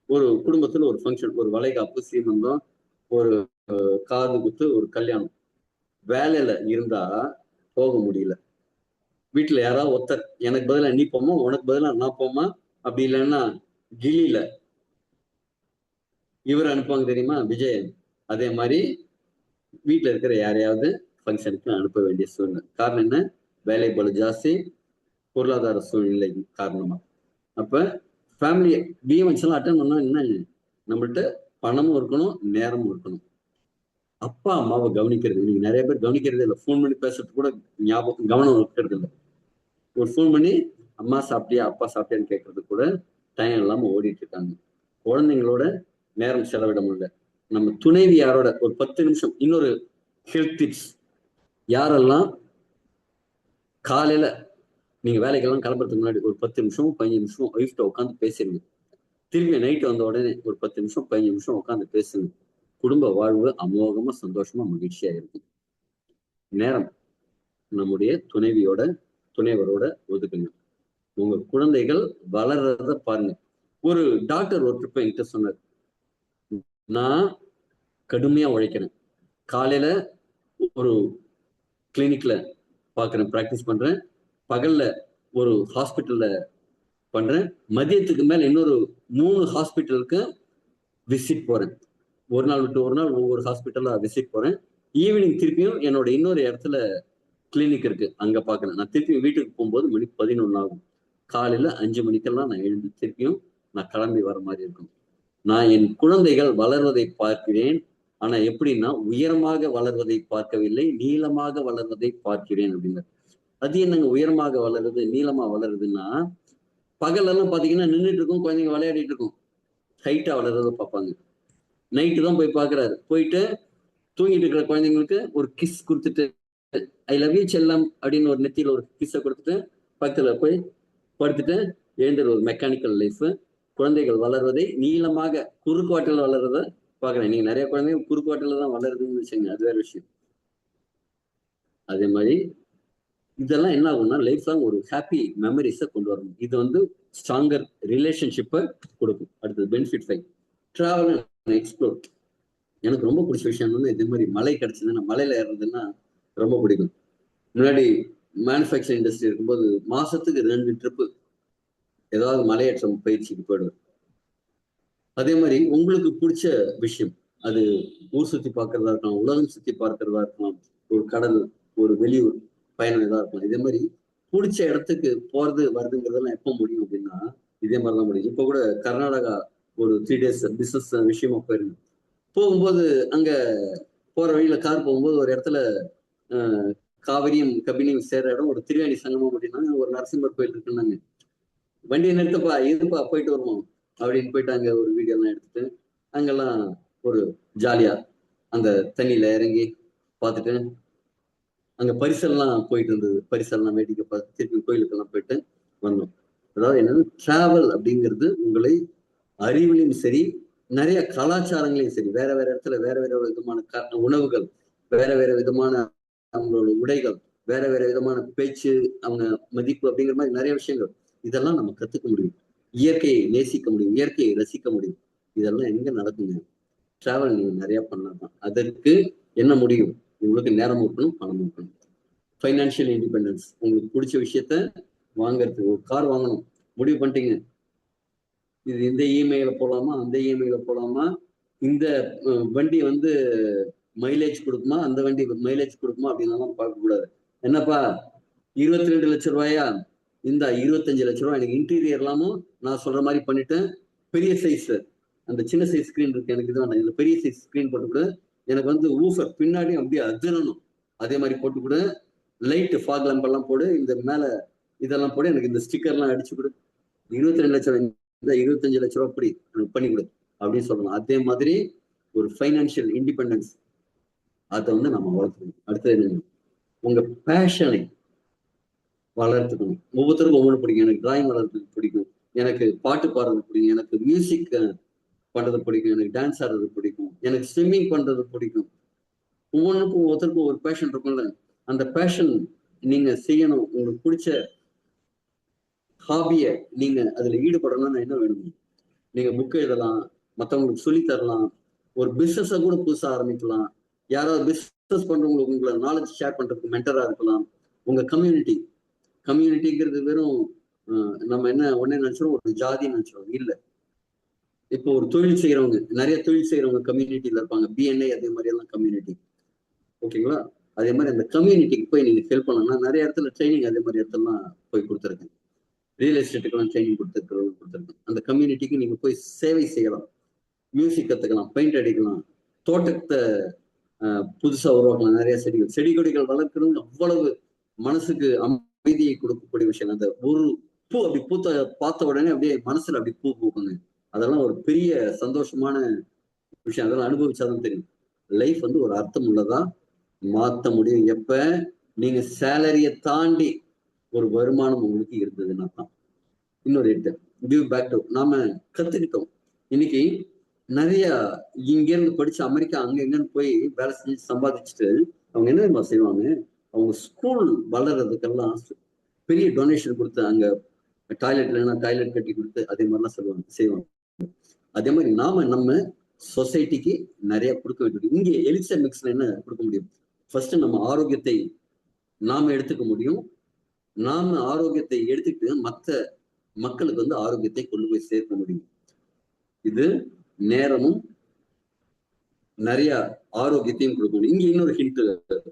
ஒரு குடும்பத்துல ஒரு ஃபங்க்ஷன், ஒரு வளைகாப்பு, சீமந்தம், ஒரு காது குத்து, ஒரு கல்யாணம். வேலையில இருந்தா போக முடியல. வீட்டுல யாராவது ஒருத்தர் எனக்கு பதிலா நீ போமா, உனக்கு பதிலா நான் போமா, அப்படி இல்லைன்னா கிளியில இவர் அனுப்புவாங்க தெரியுமா, விஜயன். அதே மாதிரி வீட்டுல இருக்கிற யாரையாவது ஃபங்க்ஷனுக்கு அனுப்ப வேண்டிய சூழ்நிலை. காரணம் என்ன? வேலை பளு ஜாஸ்தி, பொருளாதார சூழ்நிலை காரணமா. அப்ப ஃபேமிலி ஈவெண்ட்ஸ் எல்லாம் அட்டன் பண்ணா என்ன, நம்மள்ட்ட பணமும் இருக்கணும், நேரமும் இருக்கணும். அப்பா அம்மாவை கவனிக்கிறது நீங்க நிறைய பேர் கவனிக்கிறதே இல்லை. ஃபோன் பண்ணி பேசுறது கூட ஞாபகம் கவனம் இருக்கிறது இல்லை. ஒரு ஃபோன் பண்ணி அம்மா சாப்பிட்டியா, அப்பா சாப்பிட்டியான்னு கேட்கறது கூட டைம் இல்லாம ஓடிட்டு இருக்காங்க. குழந்தைங்களோட நேரம் செலவிட முடியல. நம்ம துணைவி யாரோட ஒரு 10 நிமிஷம். இன்னொரு ஹெல்த் டிப்ஸ், யாரெல்லாம் காலையில நீங்க வேலைக்கெல்லாம் கிளம்புறதுக்கு முன்னாடி ஒரு 10 நிமிஷம் 15 நிமிஷம் ஒய்ஃப்ட உட்காந்து பேசிடுங்க. திரும்பி நைட்டு வந்த உடனே ஒரு 10 நிமிஷம் 15 நிமிஷம் உட்காந்து பேசுங்க. குடும்ப வாழ்வு அமோகமா சந்தோஷமா மகிழ்ச்சியா இருக்கும். நேரம் நம்முடைய துணைவரோட ஒதுக்குங்க. உங்க குழந்தைகள் வளர்றத பாருங்க. ஒரு டாக்டர் ஒரு ட்ரிப் என்கிட்ட சொன்னார், நான் கடுமையா உழைக்கிறேன், காலையில ஒரு கிளினிக்ல பாக்குறேன், பிராக்டிஸ் பண்றேன், பகல்ல ஒரு ஹாஸ்பிட்டல்ல பண்றேன், மதியத்துக்கு மேல இன்னொரு 3 ஹாஸ்பிட்டலுக்கு விசிட் போறேன், ஒரு நாள் விட்டு ஒரு நாள் ஒவ்வொரு ஹாஸ்பிட்டலா விசிட் போறேன், ஈவினிங் திருப்பியும் என்னோட இன்னொரு இடத்துல கிளினிக் இருக்கு, அங்க பாக்குறேன். நான் திருப்பி வீட்டுக்கு போகும்போது மணி 11 ஆகும். காலையில 5 மணிக்கெல்லாம் நான் எழுந்து திருப்பியும் நான் கிளம்பி வர மாதிரி இருக்கும். நான் என் குழந்தைகள் வளர்வதை பார்க்கிறேன், ஆனா எப்படின்னா உயரமாக வளர்வதை பார்க்கவில்லை, நீளமாக வளர்வதை பார்க்கிறேன் அப்படின்னு. அது என்னங்க உயரமாக வளருது நீளமா வளருதுன்னா, பகலெல்லாம் பாத்தீங்கன்னா நின்றுட்டு இருக்கும், குழந்தைங்க விளையாடிட்டு இருக்கும், ஹைட்டா வளர்றத பார்ப்பாங்க. நைட்டு தான் போய் பாக்குறாரு, போயிட்டு தூங்கிட்டு இருக்கிற குழந்தைங்களுக்கு ஒரு கிஸ் கொடுத்துட்டு, ஐ லவ் யூ செல்லம் அப்படின்னு ஒரு நெத்தியில ஒரு கிஸ்ஸை கொடுத்துட்டு பக்கத்துல போய் படுத்துட்டு எழுந்துற ஒரு மெக்கானிக்கல் லைஃப். குழந்தைகள் வளர்வதை நீளமாக குறுக்குவாட்டில் வளர்றத பாக்குறேன். நீங்க நிறைய குழந்தைங்க குறுக்குவாட்டில தான் வளருதுன்னு வச்சுங்க, அது வேற விஷயம். அதே மாதிரி இதெல்லாம் என்ன ஆகும்னா லைஃப் லாங் ஒரு ஹாப்பி மெமரிஸை கொண்டு வரணும். இது வந்து ஸ்ட்ராங்கர் ரிலேஷன்ஷிப்பை கொடுக்கும். அடுத்தது பெனிஃபிட் 5, டிராவல் அண்ட் எக்ஸ்ப்ளோர். எனக்கு ரொம்ப பிடிச்ச விஷயம் வந்து இதே மாதிரி மலை கிடைச்சதுன்னா, மலையில ஏறுறதுன்னா ரொம்ப பிடிக்கும். முன்னாடி மேனுஃபேக்சரிங் இண்டஸ்ட்ரி இருக்கும்போது மாசத்துக்கு 2 ட்ரிப்பு ஏதாவது மலையேற்றம் பயிற்சிக்கு போயிடுவேன். அதே மாதிரி உங்களுக்கு பிடிச்ச விஷயம், அது ஊர் சுத்தி பார்க்கறதா இருக்கலாம், உலகம் சுத்தி பார்க்கறதா இருக்கலாம், ஒரு கடல், ஒரு வெளியூர் பயணம் எதா இருக்கலாம். இதே மாதிரி பிடிச்ச இடத்துக்கு போறது வருதுங்கிறதெல்லாம் எப்போ முடியும் அப்படின்னா இதே மாதிரிதான் முடியும். இப்போ கூட கர்நாடகா ஒரு 3 days பிசினஸ் விஷயமா போயிருந்தேன். போகும்போது அங்க போற வழியில கார் போகும்போது ஒரு இடத்துல காவிரியும் கபினியும் சேர்ற இடம் ஒரு திரிவேணி சங்கமம் அப்படின்னா ஒரு நரசிம்மர் கோயில் இருக்குன்னாங்க. வண்டியை நிறுத்தப்பா இருப்பா போயிட்டு வருவோம் அப்படின்னு போயிட்டு அங்க ஒரு வீடியோ எல்லாம் எடுத்துட்டு அங்கெல்லாம் ஒரு ஜாலியா அந்த தண்ணியில இறங்கி பார்த்துட்டு அங்க பரிசல்லாம் போயிட்டு இருந்தது, பரிசல்லாம் வேடிக்கை பார்த்து திருப்பி கோயிலுக்கெல்லாம் போயிட்டு வந்தோம். அதாவது என்னன்னா டிராவல் அப்படிங்கிறது உங்களை அறிவிலையும் சரி, நிறைய கலாச்சாரங்களையும் சரி, வேற வேற இடத்துல வேற வேற விதமான உணவுகள், வேற வேற விதமான அவங்களோட உடைகள், வேற வேற விதமான பேச்சு, அவங்க மதிப்பு அப்படிங்கிற மாதிரி நிறைய விஷயங்கள், இதெல்லாம் நம்ம கத்துக்க முடியும். இயற்கையை நேசிக்க முடியும், இயற்கையை ரசிக்க முடியும். இதெல்லாம் எங்க நடக்குங்க? டிராவல் நீங்க நிறைய பண்ணலாம். அதற்கு என்ன முடியும்? உங்களுக்கு நேரம் இருக்கணும், பணம் இருக்கணும். Financial independence. உங்களுக்கு பிடிச்ச விஷயத்த வாங்குறதுக்கு, ஒரு கார் வாங்கணும் முடிவு பண்ணிட்டீங்க, இது இந்த இஎம்ஐல போலாமா, அந்த இஎம்ஐல போலாமா, இந்த வண்டி வந்து மைலேஜ் கொடுக்குமா, அந்த வண்டி மைலேஜ் கொடுக்குமா அப்படின்னு பார்க்க கூடாது. என்னப்பா 22 லட்சம் ரூபாயா, இந்த 25 லட்சம் ரூபாய் எனக்கு இன்டீரியர் எல்லாமும் நான் சொல்ற மாதிரி பண்ணிட்டு, பெரிய சைஸ் அந்த சின்ன சைஸ் ஸ்கிரீன் இருக்கு எனக்கு, இதுதான் இதுல பெரிய சைஸ் ஸ்கிரீன் போட்டு கூட, எனக்கு வந்து ஊஃபர் பின்னாடி அப்படியே அதிரணும், அதே மாதிரி போட்டு கூட, லைட் ஃபாக் லேம்ப் எல்லாம் போடு, இந்த மேல இதெல்லாம் போடு, எனக்கு இந்த ஸ்டிக்கர்லாம் அடிச்சு கொடு, 22 லட்சம் இந்த 25 லட்சம் ரூபாய் அப்படி எனக்கு பண்ணி கொடு அப்படின்னு சொல்லணும். அதே மாதிரி ஒரு ஃபைனான்சியல் இண்டிபெண்டன்ஸ் அதை வந்து நம்ம வளர்த்துக்கணும். அடுத்தது என்ன, உங்க பேஷனை வளர்த்துக்கணும். ஒவ்வொருத்தருக்கும் ஒவ்வொன்று பிடிக்கும். எனக்கு டிராயிங் வளர்றதுக்கு பிடிக்கும், எனக்கு பாட்டு பாடுறது பிடிக்கும், எனக்கு மியூசிக் பண்றது பிடிக்கும், எனக்கு டான்ஸ் ஆடுறது பிடிக்கும், எனக்கு ஸ்விம்மிங் பண்றது பிடிக்கும். ஒவ்வொன்றுக்கும் ஒவ்வொருத்தருக்கும் ஒரு பேஷன் இருக்கும்ல, அந்த பேஷன் நீங்க செய்யணும். உங்களுக்கு பிடிச்ச ஹாபிய நீங்க அதுல ஈடுபடணும்னு என்ன வேணும்? நீங்க புக் எழுதலாம், மற்றவங்களுக்கு சொல்லி தரலாம், ஒரு பிசினஸ கூட புதுசா ஆரம்பிக்கலாம், யாராவது பிசினஸ் பண்றவங்களுக்கு உங்களை நாலேஜ் ஷேர் பண்றதுக்கு மென்டரா இருக்கலாம். உங்க கம்யூனிட்டிங்கிறது வெறும் நம்ம என்ன ஒன்னே நினைச்சிடும், ஒரு ஜாதி நினைச்சிடும், இல்ல. இப்போ ஒரு தொழில் செய்யறவங்க, நிறைய தொழில் செய்யறவங்க கம்யூனிட்டியில இருப்பாங்க, பிஎன்ஐ அதே மாதிரி எல்லாம் கம்யூனிட்டி, ஓகேங்களா? அதே மாதிரி அந்த கம்யூனிட்டிக்கு போய் நீங்க ஹெல்ப் பண்ணணும்னா நிறைய இடத்துல ட்ரைனிங் அதே மாதிரி இடத்துலலாம் போய் கொடுத்துருக்கேன். ரியல் எஸ்டேட்டுக்கெல்லாம் ட்ரைனிங் கொடுத்துருக்கேன். அந்த கம்யூனிட்டிக்கு நீங்க போய் சேவை செய்யலாம், மியூசிக் கத்துக்கலாம், பெயிண்ட் அடிக்கலாம், தோட்டத்தை புதுசா உருவாக்கலாம், நிறைய செடி கொடிகள் வளர்க்கறது அவ்வளவு மனசுக்கு அமைதியை கொடுக்கக்கூடிய விஷயம். அந்த ஒரு பூ அப்படி பூத்த பார்த்த உடனே அப்படியே மனசுல அப்படி பூ பூக்குங்க, அதெல்லாம் ஒரு பெரிய சந்தோஷமான விஷயம். அதெல்லாம் அனுபவிச்சாதான் தெரியும். லைஃப் வந்து ஒரு அர்த்தம் உள்ளதா மாத்த முடியும் எப்ப நீங்க சேலரியை தாண்டி ஒரு வருமானம் உங்களுக்கு இருந்ததுன்னா தான். இன்னொரு கிவ் பேக் டு, நாம கத்துக்கிட்டோம். இன்னைக்கு நிறைய இங்க இருந்து படிச்சு அமெரிக்கா அங்க எங்கன்னு போய் வேலை செஞ்சு சம்பாதிச்சுட்டு அவங்க என்ன செய்வாங்க, அவங்க ஸ்கூல் வளர்றதுக்கெல்லாம் பெரிய டொனேஷன் கொடுத்து அங்க டாய்லெட் இல்லைன்னா டாய்லெட் கட்டி கொடுத்து அதே மாதிரிலாம் செய்வாங்க. அதே மாதிரி நம்ம சொசைட்டிக்கு நிறைய கொடுக்க வேண்டியது. இங்கே எலிக்சர் மிக்ஸ்ல என்ன கொடுக்க முடியும்? ஃபர்ஸ்ட் நம்ம ஆரோக்கியத்தை நாம எடுத்துக்க முடியும். நாம ஆரோக்கியத்தை எடுத்துக்கிட்டு மற்ற மக்களுக்கு வந்து ஆரோக்கியத்தை கொண்டு போய் சேர்க்க முடியும். இது நேரமும் நிறைய ஆரோக்கியத்தையும் கொடுக்க முடியும். இங்க இன்னொரு ஹிண்ட்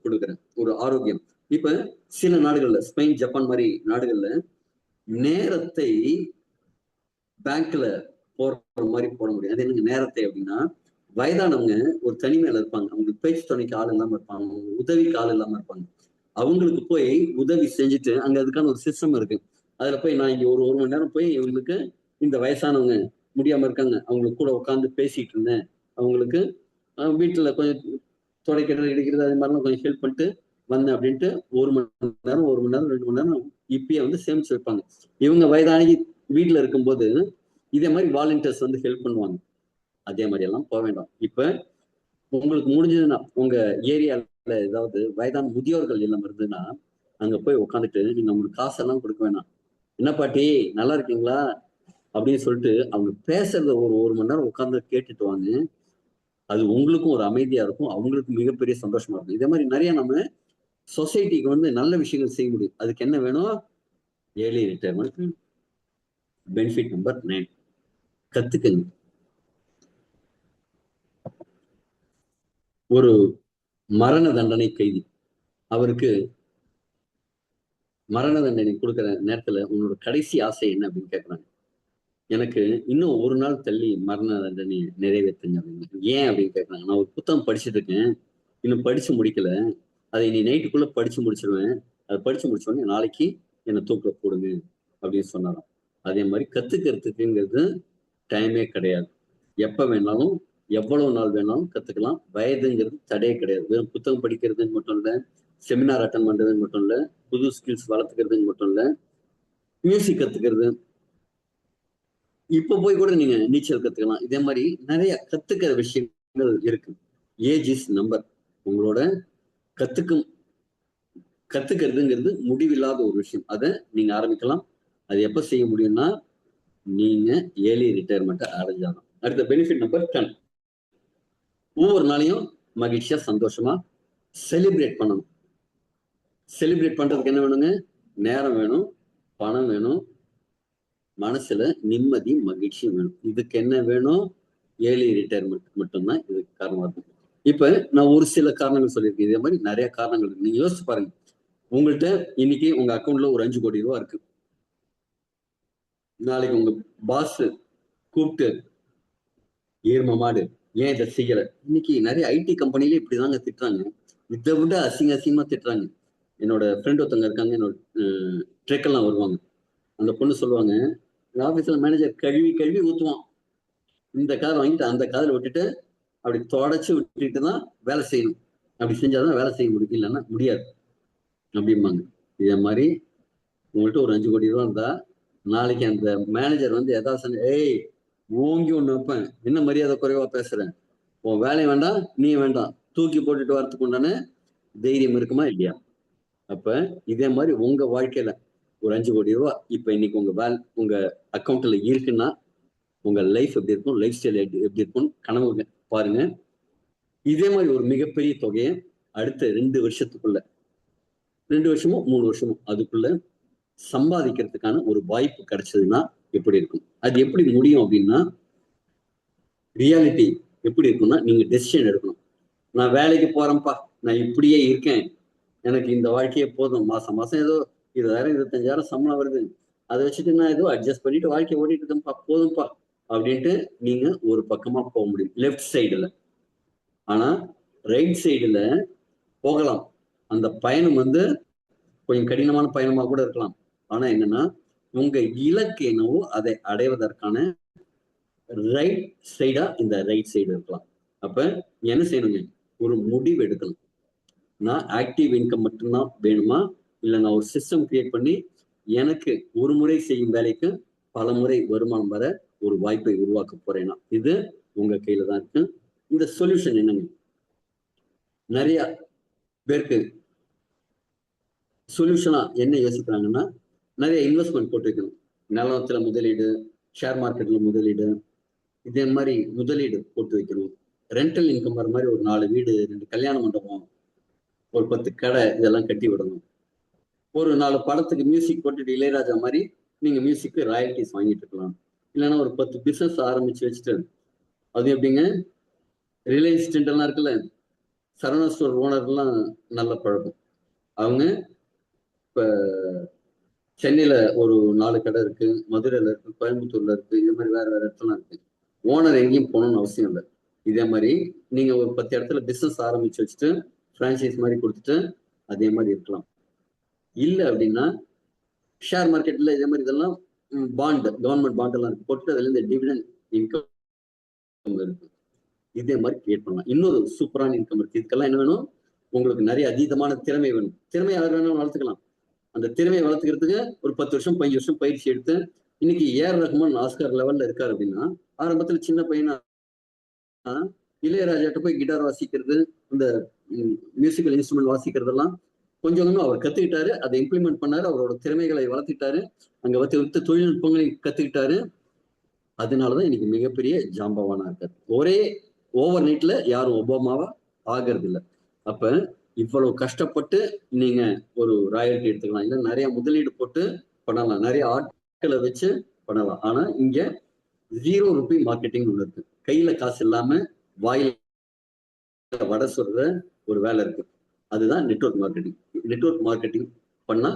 கொடுக்குறேன், ஒரு ஆரோக்கியம். இப்ப சில நாடுகள்ல, ஸ்பெயின், ஜப்பான் மாதிரி நாடுகள்ல நேரத்தை பேங்க்ல போற மாதிரி போட முடியும். அது எனக்கு நேரத்தை அப்படின்னா, வயதானவங்க ஒரு தனிமையில இருப்பாங்க, அவங்களுக்கு பேச்சு துணைக்கு ஆள் இல்லாம இருப்பாங்க, உதவிக்கு ஆள் இல்லாம இருப்பாங்க. அவங்களுக்கு போய் உதவி செஞ்சுட்டு அங்க அதுக்கான ஒரு சிஸ்டம் இருக்கு. அதுல போய் நான் இங்க ஒரு மணி நேரம் போய் இவங்களுக்கு, இந்த வயசானவங்க முடியாம இருக்காங்க, அவங்களுக்கு கூட உட்காந்து பேசிட்டு இருந்தேன், அவங்களுக்கு வீட்டுல கொஞ்சம் துடைக்கிறது இடிக்கிறது அது மாதிரிலாம் கொஞ்சம் ஹெல்ப் பண்ணிட்டு வந்தேன் அப்படின்ட்டு 1 மணி நேரம் 2 மணி நேரம் இப்பயே வந்து சேமிச்சு வைப்பாங்க. இவங்க வயதாகி வீட்டுல இருக்கும்போது இதே மாதிரி வாலண்டியர்ஸ் வந்து ஹெல்ப் பண்ணுவாங்க. அதே மாதிரி எல்லாம் போக வேண்டாம். இப்ப உங்களுக்கு முடிஞ்சதுன்னா உங்க ஏரியால ஏதாவது வயதான முதியோர்கள் இல்லம் இருந்ததுன்னா அங்க போய் உட்காந்துட்டு நீங்க அவங்களுக்கு காசெல்லாம் கொடுக்க வேணாம். என்ன பாட்டி நல்லா இருக்கீங்களா அப்படின்னு சொல்லிட்டு அவங்க பேசுறத ஒரு மணி நேரம் உட்காந்து கேட்டுட்டு வாங்க. அது உங்களுக்கும் ஒரு அமைதியா இருக்கும், அவங்களுக்கும் மிகப்பெரிய சந்தோஷமா இருக்கும். இதே மாதிரி நிறைய நம்ம சொசைட்டிக்கு வந்து நல்ல விஷயங்கள் செய்ய முடியும். அதுக்கு என்ன வேணும்? Early retirement. Benefit number 9, கத்துக்கங்க. ஒரு மரண தண்டனை கைதி, அவருக்கு மரண தண்டனை கொடுக்குற நேரத்துல உன்னோட கடைசி ஆசை என்ன அப்படின்னு கேட்கறாங்க. எனக்கு இன்னும் ஒரு நாள் தள்ளி மரண தண்டனை நிறைவேற்றுங்க அப்படின்னு. ஏன் அப்படின்னு கேட்கறாங்க. நான் ஒரு புத்தகம் படிச்சுட்டு இருக்கேன், இன்னும் படிச்சு முடிக்கல, அதை நீ நைட்டுக்குள்ள படிச்சு முடிச்சிருவேன், அதை படிச்சு முடிச்சோடனே நாளைக்கு என்னை தூக்கில போடுங்க அப்படின்னு சொன்னாராம். அதே மாதிரி கத்துக்கிறதுக்குங்கிறது டைமே கிடையாது. எப்ப வேணாலும் எவ்வளவு நாள் வேணாலும் கத்துக்கலாம். வயதுங்கிறது தடையே கிடையாது. வெறும் புத்தகம் படிக்கிறதுன்னு மட்டும் இல்லை, செமினார் அட்டன் பண்றதுன்னு மட்டும் இல்லை, புது ஸ்கில்ஸ் வளர்த்துக்கிறதுன்னு மட்டும் இல்லை, மியூசிக் கத்துக்கிறது, இப்ப போய் கூட நீங்க நீச்சல் கத்துக்கலாம். இதே மாதிரி நிறைய கத்துக்கிற விஷயங்கள் இருக்கு. Age is number. உங்களோட கத்துக்கிறதுங்கிறது முடிவில்லாத ஒரு விஷயம். அதை நீங்க ஆரம்பிக்கலாம். அது எப்ப செய்ய முடியும்னா நீங்க ஏர்லி ரிட்டையர்மெண்ட் அடைஞ்சாலும். அடுத்த பெனிஃபிட் நம்பர் 10, ஒவ்வொரு நாளையும் மகிழ்ச்சியா சந்தோஷமா செலிப்ரேட் பண்ணணும். செலிப்ரேட் பண்றதுக்கு என்ன வேணுங்க? நேரம் வேணும், பணம் வேணும், மனசுல நிம்மதி மகிழ்ச்சியும் வேணும். இதுக்கு என்ன வேணும்? ஏர்லி ரிட்டையர்மெண்ட் மட்டும்தான் இதுக்கு காரணமா இருக்கும். இப்ப நான் ஒரு சில காரணங்கள் சொல்லியிருக்கேன், இதே மாதிரி நிறைய காரணங்கள் இருக்கு. நீங்க யோசிச்சு பாருங்க. உங்கள்கிட்ட இன்னைக்கு உங்க அக்கௌண்ட்ல ஒரு 5 கோடி ரூபாய் இருக்கு. நாளைக்கு உங்க பாஸ் கூப்பிட்டு, ஏர்ம மாடு ஏன் இதை செய்யல? இன்னைக்கு நிறைய ஐடி கம்பெனிலே இப்படிதாங்க திட்டுறாங்க. இதை விட அசிங்கமா திட்டுறாங்க. என்னோட ஃப்ரெண்ட் ஒருத்தவங்க இருக்காங்க, என்னோட ட்ரெக்கெல்லாம் வருவாங்க. அந்த பொண்ணு சொல்லுவாங்க, ஆபீஸ்ல மேனேஜர் கழுவி கழுவி ஊத்துவான், இந்த காதை வாங்கிட்டு அந்த காதில் விட்டுட்டு அப்படி தொடச்சு விட்டுட்டு தான் வேலை செய்யணும், அப்படி செஞ்சாதான் வேலை செய்ய முடியும், இல்லைன்னா முடியாது அப்படிம்பாங்க. இதே மாதிரி உங்கள்கிட்ட ஒரு 5 கோடி ரூபா இருந்தா நாளைக்கு அந்த மேனேஜர் வந்து எதாவது சொன்ன, ஏய் ஓங்கி ஒண்ணு வைப்பேன், என்ன மரியாதை குறைவா பேசுறேன், உன் வேலையை வேண்டாம் நீ வேண்டாம், தூக்கி போட்டுட்டு வரதுக்கு உண்டான தைரியம் இருக்குமா இல்லையா? அப்ப இதே மாதிரி உங்க வாழ்க்கையில ஒரு 5 கோடி ரூபாய் இப்ப இன்னைக்கு உங்க அக்கௌண்ட்ல இருக்குன்னா உங்க லைஃப் எப்படி இருக்கும், லைஃப் ஸ்டைல் எப்படி இருக்கும் கனவு பாருங்க. இதே மாதிரி ஒரு மிகப்பெரிய தொகையை அடுத்த 2 வருஷத்துக்குள்ள, 2 வருஷமோ 3 வருஷமோ அதுக்குள்ள சம்பாதிக்கிறதுக்கான ஒரு வாய்ப்பு கிடைச்சதுன்னா எப்படி இருக்கும்? அது எப்படி முடியும் அப்படின்னா, ரியாலிட்டி எப்படி இருக்கும்னா, நீங்க டெசிஷன் எடுக்கணும். நான் வேலைக்கு போறேன்ப்பா, நான் இப்படியே இருக்கேன், எனக்கு இந்த வாழ்க்கையே போதும், மாசம் மாசம் ஏதோ 20,000 25,000 சம்பளம் வருது, அதை வச்சுட்டு நான் ஏதோ அட்ஜஸ்ட் பண்ணிட்டு வாழ்க்கையை ஓடிட்டு இருக்கேன்ப்பா, போதும்ப்பா அப்படின்ட்டு நீங்க ஒரு பக்கமா போக முடியும் லெஃப்ட் சைடுல. ஆனா ரைட் சைடுல போகலாம். அந்த பயணம் வந்து கொஞ்சம் கடினமான பயணமா கூட இருக்கலாம். ஆனா என்னன்னா, உங்க இலக்கு என்னவோ அதை அடைவதற்கான ரைட் சைடா இந்த ரைட் சைடு இருக்கலாம். அப்ப என்ன செய்யணுங்க? ஒரு முடிவு எடுக்கணும். நான் ஆக்டிவ் இன்கம் மட்டும்தான் வேணுமா, இல்ல நான் ஒரு சிஸ்டம் கிரியேட் பண்ணி எனக்கு ஒரு முறை செய்யும் வேலைக்கு பல முறை வருமானம் வர ஒரு வாய்ப்பை உருவாக்க போறேன்னா, இது உங்க கையில தான் இருக்கு. இந்த சொல்யூஷன் என்னங்க? நிறைய பேருக்கு சொல்யூஷனா என்ன யோசிக்கிறாங்கன்னா, நிறைய இன்வெஸ்ட்மெண்ட் போட்டு வைக்கணும். நிலத்துல முதலீடு, ஷேர் மார்க்கெட்ல முதலீடு, இதே மாதிரி முதலீடு போட்டு வைக்கணும். ரெண்டல் இன்கம் வர மாதிரி ஒரு 4 வீடு, 2 கல்யாண மண்டபம், ஒரு 10 கடை இதெல்லாம் கட்டி விடணும். ஒரு 4 படத்துக்கு மியூசிக் போட்டுட்டு இளையராஜா மாதிரி நீங்க மியூசிக்கு ராயல்டிஸ் வாங்கிட்டு இருக்கலாம். இல்லைன்னா ஒரு 10 பிசினஸ் ஆரம்பிச்சு வச்சுட்டு, அது எப்படிங்க, ரிலையன்ஸ் டெண்டெல்லாம் இருக்குல்ல, சரவணா ஸ்டோர் ஓனர்லாம் நல்ல பழக்கம். அவங்க இப்ப சென்னையில ஒரு 4 கடை இருக்கு, மதுரையில இருக்கு, கோயம்புத்தூர்ல இருக்கு, இது மாதிரி வேற வேற இடத்துல இருக்கு. ஓனர் எங்கேயும் போகணும்னு அவசியம் இல்லை. இதே மாதிரி நீங்க ஒரு 10 இடத்துல பிசினஸ் ஆரம்பிச்சு வச்சுட்டு பிரான்சைஸ் மாதிரி கொடுத்துட்டு அதே மாதிரி இருக்கலாம். இல்லை அப்படின்னா ஷேர் மார்க்கெட்ல இதே மாதிரி இதெல்லாம் பாண்ட், கவர்மெண்ட் பாண்ட் எல்லாம் இருக்கு, போட்டு அதுல இருந்து டிவிடெண்ட் இன்கம் இருக்கு. இதே மாதிரி கிரியேட் பண்ணலாம். இன்னொரு சூப்பரான இன்கம் இருக்கு. இதுக்கெல்லாம் என்ன வேணும், உங்களுக்கு நிறைய அதீதமான திறமை வேணும். திறமை யார் வேணும் வளர்த்துக்கலாம். அந்த திறமையை வளர்த்துக்கிறதுக்கு ஒரு 10 வருஷம் 15 வருஷம் பயிற்சி எடுத்து, இன்னைக்கு ஏஆர் ரஹ்மான் ஆஸ்கார் லெவல்ல இருக்காரு அப்படின்னா, ஆரம்பத்துல சின்ன பையனா இளையராஜாட்ட போய் கிட்டார் வாசிக்கிறது, இந்த மியூசிக்கல் இன்ஸ்ட்ருமெண்ட் வாசிக்கிறதெல்லாம் கொஞ்சம் கொஞ்சம் அவர் கத்துக்கிட்டாரு. அதை இம்ப்ளிமெண்ட் பண்ணாரு. அவரோட திறமைகளை வளர்த்துக்கிட்டாரு. அங்க வித்த தொழில்நுட்பங்களை கத்துக்கிட்டாரு. அதனாலதான் இன்னைக்கு மிகப்பெரிய ஜாம்பவானா இருக்காரு. ஒரே ஓவர் நைட்ல யாரும் ஒபாமாவா ஆகிறது இல்லை. அப்ப இவ்வளவு கஷ்டப்பட்டு நீங்க ஒரு ராயல்டி எடுத்துக்கலாம், இல்ல நிறைய முதலீடு போட்டு பண்ணலாம், நிறைய ஆட்களை வச்சு பண்ணலாம். ஆனா இங்க 0 ரூபி மார்க்கெட்டிங் ஒண்ணு இருக்கு. கையில காசு இல்லாம வாயில வடை சொல்ற ஒரு வேலை இருக்கு. அதுதான் நெட்வொர்க் மார்க்கெட்டிங். நெட்வொர்க் மார்க்கெட்டிங் பண்ணா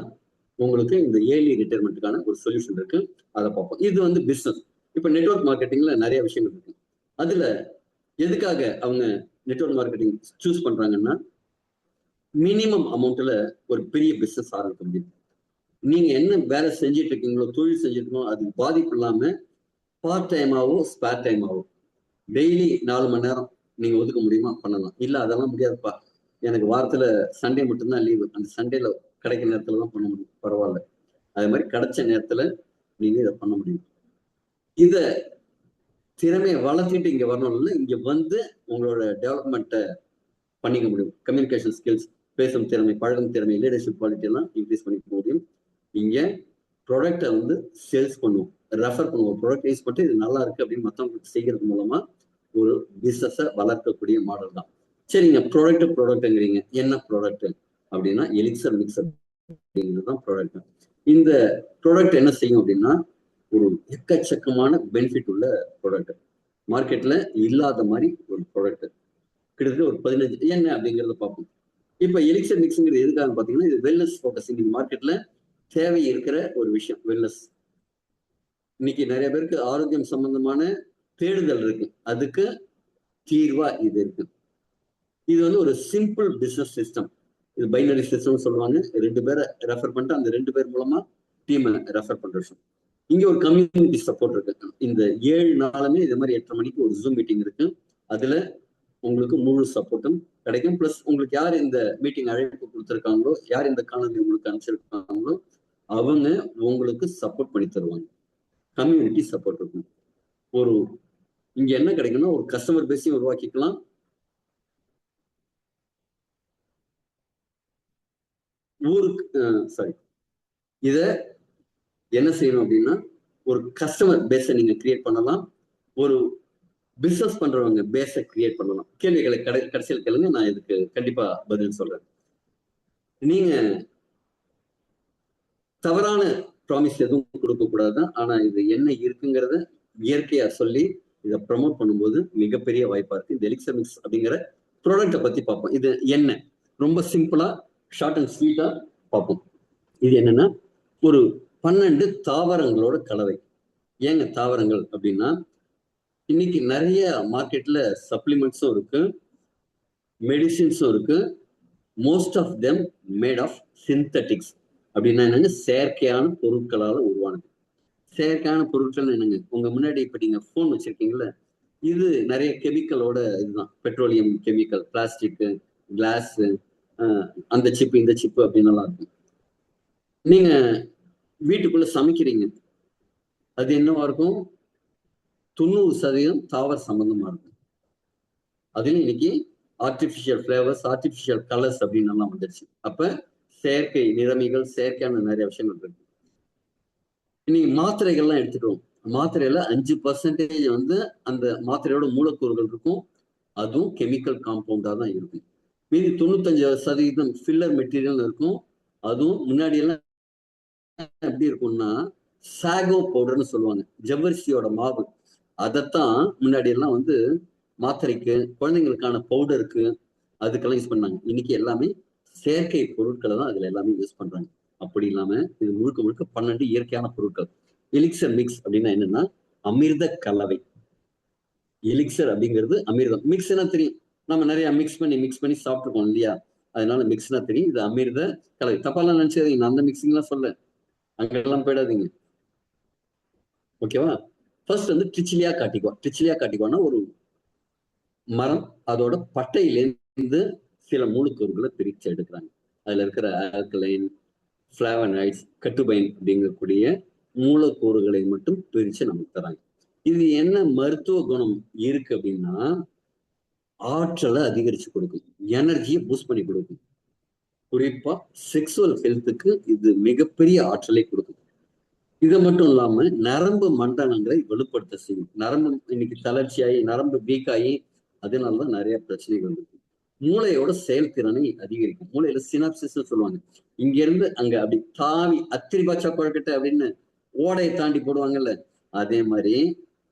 உங்களுக்கு இந்த ஏர்லி ரிட்டைர்மெண்ட்டுக்கான ஒரு சொல்யூஷன் இருக்கு. அதை பார்ப்போம். இது வந்து பிசினஸ். இப்ப நெட்வொர்க் மார்க்கெட்டிங்ல நிறைய விஷயங்கள் இருக்கு. அதுல எதுக்காக அவங்க நெட்வொர்க் மார்க்கெட்டிங் சூஸ் பண்றாங்கன்னா, மினிமம் அமௌண்ட்ல ஒரு பெரிய பிசினஸ் ஆரம்பிக்க முடியும். நீங்க என்ன வேலை செஞ்சுட்டு இருக்கீங்களோ, தொழில் செஞ்சுருக்கீங்களோ, அது பாதிப்பு இல்லாம பார்ட் டைமாவோ ஸ்பேர் டைமாவோ டெய்லி 4 மணி நேரம் நீங்க ஒதுக்க முடியுமா? பண்ணலாம். இல்ல அதெல்லாம் முடியாதுப்பா, எனக்கு வாரத்துல சண்டே மட்டும்தான் லீவு, அந்த சண்டேல கிடைக்கிற நேரத்துல தான் பண்ண முடியும், பரவாயில்ல. அதே மாதிரி கிடைச்ச நேரத்துல நீங்க இதை பண்ண முடியும். இத திறமையை வளர்த்துட்டு இங்க வரணும்ல, இங்க வந்து உங்களோட டெவலப்மெண்ட்டை பண்ணிக்க முடியும். கம்யூனிகேஷன் ஸ்கில்ஸ், பேசும் திறமை, பழகும் திறமை, லீடர்ஷிப் குவாலிட்டி எல்லாம் இன்க்ரீஸ் பண்ணிக்க முடியும். இங்க ப்ராடக்டை வந்து சேல்ஸ் பண்ணுவோம், ரெஃபர் பண்ணுவோம். ப்ராடக்ட் யூஸ் பண்ணிட்டு இது நல்லா இருக்கு அப்படின்னு மற்றவங்களுக்கு செய்யறது மூலமா ஒரு பிசினஸை வளர்க்கக்கூடிய மாடல் தான். சரிங்க, ப்ராடக்ட்ங்கிறீங்க, என்ன ப்ராடக்ட் அப்படின்னா எலிக்சர் மிக்ஸ் அப்படிங்கிறது தான் ப்ராடக்ட். இந்த ப்ராடக்ட் என்ன செய்யும் அப்படின்னா, ஒரு எக்கச்சக்கமான பெனிஃபிட் உள்ள ப்ராடக்ட், மார்க்கெட்ல இல்லாத மாதிரி ஒரு ப்ராடக்ட். கிட்டத்தட்ட ஒரு 15 என்ன அப்படிங்கிறத பார்ப்போம். இப்ப எலிக்சர் மிக்ஸ்ங்கிறது எதுக்காக பாத்தீங்கன்னா, இது வெல்னஸ் ஃபோக்கஸ். இன்னைக்கு மார்க்கெட்ல தேவை இருக்கிற ஒரு விஷயம் வெல்னஸ். இன்னைக்கு நிறைய பேருக்கு ஆரோக்கியம் சம்பந்தமான தேடுதல் இருக்கு, அதுக்கு தீர்வா இது இருக்கு. இது வந்து ஒரு சிம்பிள் பிசினஸ் சிஸ்டம். இது பைனரி சிஸ்டம் சொல்லுவாங்க. 2 பேரை ரெஃபர் பண்ணிட்டு அந்த 2 பேர் மூலமா டீமை ரெஃபர் பண்ற விஷயம். இங்க ஒரு கம்யூனிட்டி சப்போர்ட் இருக்கு. இந்த 7 நாளுமே இது மாதிரி 8:30 மணிக்கு ஒரு ஜூம் மீட்டிங் இருக்கு. அதுல உங்களுக்கு முழு சப்போர்ட்டும் கிடைக்கும். பிளஸ் உங்களுக்கு யார் இந்த மீட்டிங் அழைப்பு கொடுத்துருக்காங்களோ, யார் இந்த காணொலி உங்களுக்கு அனுப்பிச்சிருக்காங்களோ, அவங்க உங்களுக்கு சப்போர்ட் பண்ணி தருவாங்க. கம்யூனிட்டி சப்போர்ட் இருக்கும். ஒரு இங்க என்ன கிடைக்கும்னா, ஒரு கஸ்டமர் பேஸையும் உருவாக்கிக்கலாம். ஊருக்கு சாரி, இத என்ன செய்யணும் அப்படின்னா, ஒரு கஸ்டமர் பேஸை நீங்க கிரியேட் பண்ணலாம். ஒரு பிசினஸ் பண்றவங்க பேஸை கிரியேட் பண்ணலாம். கேள்விகளை கடைசியில் கேளுங்க, நான் இதுக்கு கண்டிப்பா பதில் சொல்றேன். நீங்க தவறான ப்ராமிஸ் எதுவும் கொடுக்க கூடாதுதான். ஆனா இது என்ன இருக்குங்கிறத இயற்கையா சொல்லி இதை ப்ரமோட் பண்ணும்போது மிகப்பெரிய வாய்ப்பா இருக்கு. இந்த எலிக்சர் மிக்ஸ் அப்படிங்கிற ப்ராடக்டை பத்தி பார்ப்போம். இது என்ன, ரொம்ப சிம்பிளா ஷார்ட் அண்ட் ஸ்வீட்டா பார்ப்போம். இது என்னன்னா, ஒரு 12 தாவரங்களோட கலவை. ஏங்க தாவரங்கள் அப்படின்னா, இன்னைக்கு நிறைய மார்க்கெட்ல சப்ளிமெண்ட்ஸும் இருக்கு, மெடிசின்ஸும் இருக்கு. Most of them made of synthetics. அப்படின்னா என்னங்க, செயற்கையான பொருட்களால உருவானது. செயற்கையான பொருட்கள் என்னங்க, உங்க முன்னாடி இப்ப நீங்க போன் வச்சிருக்கீங்கல்ல, இது நிறைய கெமிக்கலோட இதுதான். பெட்ரோலியம் கெமிக்கல், பிளாஸ்டிக், கிளாஸ், அந்த சிப்பு இந்த சிப்பு அப்படின்னு எல்லாம் இருக்கும். நீங்க வீட்டுக்குள்ள சமைக்கிறீங்க, அது என்னவா இருக்கும், 90% தாவர சம்பந்தமா இருக்கும். அதுலயும் இன்னைக்கு ஆர்டிபிஷியல் ஃபிளேவர்ஸ், ஆர்டிபிஷியல் கலர்ஸ் அப்படின்னு எல்லாம் வந்துருச்சு. அப்ப செயற்கை நிறமிகள், செயற்கையான நிறைய விஷயங்கள் இருக்கு. இன்னைக்கு மாத்திரைகள்லாம் எடுத்துக்கிறோம். மாத்திரையில 5% வந்து அந்த மாத்திரையோட மூலக்கூறுகள் இருக்கும். அதுவும் கெமிக்கல் காம்பவுண்டா தான் இருக்கும். மீதி 95% ஃபில்லர் மெட்டீரியல் இருக்கும். அதுவும் முன்னாடி எல்லாம் எப்படி இருக்கும்னா சாகோ பவுடர்னு சொல்லுவாங்க, ஜவ்வரிசியோட மாவு. அதைத்தான் முன்னாடி எல்லாம் வந்து மாத்திரைக்கு, குழந்தைங்களுக்கான பவுடருக்கு, அதுக்கெல்லாம் யூஸ் பண்ணாங்க. இன்னைக்கு எல்லாமே செயற்கை பொருட்களை தான் அதுல எல்லாமே யூஸ் பண்றாங்க. அப்படி இல்லாம இது முழுக்க முழுக்க 12 இயற்கையான பொருட்கள். எலிக்சர் மிக்ஸ் அப்படின்னா என்னன்னா அமிர்த கலவை. எலிக்சர் அப்படிங்கிறது அமிர்தம். மிக்ஸ்னா தெரியும், நம்ம நிறைய மிக்ஸ் பண்ணி சாப்பிட்டுருக்கோம் இல்லையா? அதனால மிக்ஸ்னா தெரியும். இது அமிர்த கலவை. தப்பாலாம் நினைச்சாதீங்க, நான் அந்த மிக்சிங் எல்லாம் சொல்ல, அங்கெல்லாம் போயிடாதீங்க. ஓகேவா? ஃபர்ஸ்ட் வந்து ட்ரிச்சிலியா காட்டிக்குவா. ட்ரிச்சிலியா காட்டிக்குவான்னா ஒரு மரம், அதோட பட்டையிலேருந்து சில மூலக்கூறுகளை பிரிச்சு எடுக்கிறாங்க. அதுல இருக்கிற ஆல்கலைன், பிளாவனாய்ட்ஸ், கட்டுபைன் அப்படிங்கக்கூடிய மூலக்கூறுகளை மட்டும் பிரிச்சு நமக்கு தராங்க. இது என்ன மருத்துவ குணம் இருக்கு அப்படின்னா, ஆற்றலை அதிகரிச்சு கொடுக்கும், எனர்ஜியை பூஸ்ட் பண்ணி கொடுக்கும். குறிப்பா செக்ஸுவல் ஹெல்த்துக்கு இது மிகப்பெரிய ஆற்றலை கொடுக்கும். இது மட்டும் இல்லாம நரம்பு மண்டலங்களை வலுப்படுத்த செய்யும். நரம்பு இன்னைக்கு தளர்ச்சியாகி நரம்பு வீக் ஆகி அதனாலதான் நிறைய பிரச்சனைகள் இருக்கு. மூளையோட செயல்திறனை அதிகரிக்கும். மூளையில சினாப்சிஸ் சொல்லுவாங்க. இங்க இருந்து அங்க அப்படி தாவி அத்திரி பாச்சா குழக்கட்டை அப்படின்னு ஓடையை தாண்டி போடுவாங்கல்ல, அதே மாதிரி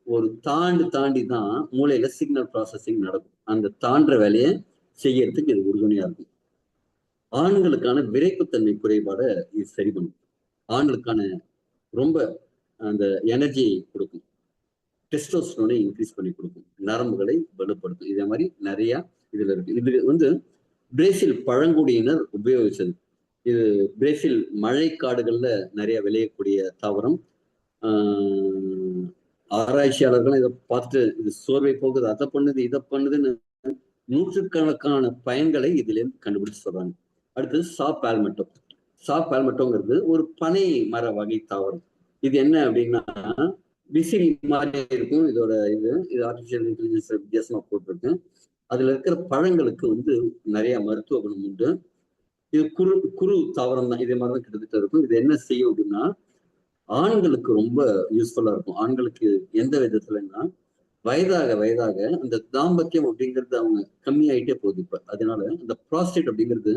ஒரு தாண்டி தான் மூளையில சிக்னல் ப்ராசஸிங் நடக்கும். அந்த தாண்டுற வேலையை செய்யறதுக்கு இது உறுதுணையா இருக்கும். ஆண்களுக்கான விரைப்புத்தன்மை குறைபாடை இது சரி பண்ணும். ஆண்களுக்கான ரொம்ப அந்த எனர்ஜியை கொடுக்கும். டெஸ்டோஸ்டரோனை இன்க்ரீஸ் பண்ணி கொடுக்கும். நரம்புகளை வலுப்படுத்தும். இதே மாதிரி நிறைய இதுல இருக்கு. இது வந்து பிரேசில் பழங்குடியினர் உபயோகிச்சது. இது பிரேசில் மழைக்காடுகள்ல நிறைய விளையக்கூடிய தாவரம். ஆராய்ச்சியாளர்கள் இதை பார்த்துட்டு இது சோர்வை போகுது, அதை பண்ணுது, இதை பண்ணுதுன்னு நூற்றுக்கணக்கான பயன்களை இதுல இருந்து கண்டுபிடிச்சு சொல்றாங்க. அடுத்தது சா பால்மெட்டோ. சா பால்மெட்டோங்கிறது ஒரு பனை மர வகை தாவரம். இது என்ன அப்படின்னா விசிறி மாதிரி இருக்கும். இது ஆர்டிபிஷியல் இன்டெலிஜென்ஸ் வித்தியாசமா போட்டிருக்கு. அதுல இருக்கிற பழங்களுக்கு வந்து நிறைய மருத்துவ குணம் உண்டு. இது குறு தாவரம் தான், இதே மாதிரிதான் கிட்டத்தட்ட இருக்கும். இது என்ன செய்யும் அப்படின்னா ஆண்களுக்கு ரொம்ப யூஸ்ஃபுல்லா இருக்கும். ஆண்களுக்கு எந்த விதத்துலன்னா வயதாக அந்த தாம்பத்தியம் அப்படிங்கிறது அவங்க கம்மியாயிட்டே போகுது இப்ப. அதனால அந்த ப்ராஸ்டேட் அப்படிங்கிறது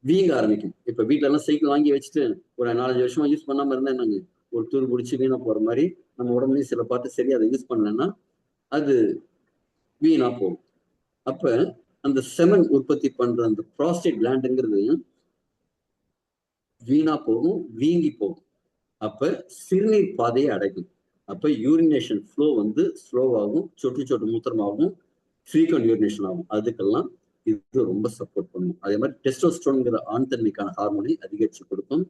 வீங்க ஆரம்பிக்கும். இப்ப வீட்டுல எல்லாம் சைக்கிள் வாங்கி வச்சுட்டு ஒரு 4-5 வருஷமா யூஸ் பண்ணாம இருந்தா என்னங்க, ஒரு துரு பிடிச்சி வீணா போற மாதிரி நம்ம உடம்புலயும் சில பார்த்து சரி அதை யூஸ் பண்ணலன்னா அது வீணா போகும். அப்ப அந்த செமன் உற்பத்தி பண்ற அந்த ப்ராஸ்டேட் கிளாண்டுங்கிறது வீணா போகும், வீங்கி போகும். அப்ப சிறுநீர் பாதையை அடைக்கும். அப்ப யூரினேஷன் ஃப்ளோ வந்து ஸ்லோவாகும், சொட்டு மூத்திரமாகும், ஃப்ரீக்வெண்ட் யூரினேஷன் ஆகும். அதுக்கெல்லாம் இது ரொம்ப சப்போர்ட் பண்ணும். அதே மாதிரி டெஸ்டோஸ்டரோன்ங்கிற ஆண் தன்மைக்கான ஹார்மோனை அதிகரிச்சு கொடுக்கும்.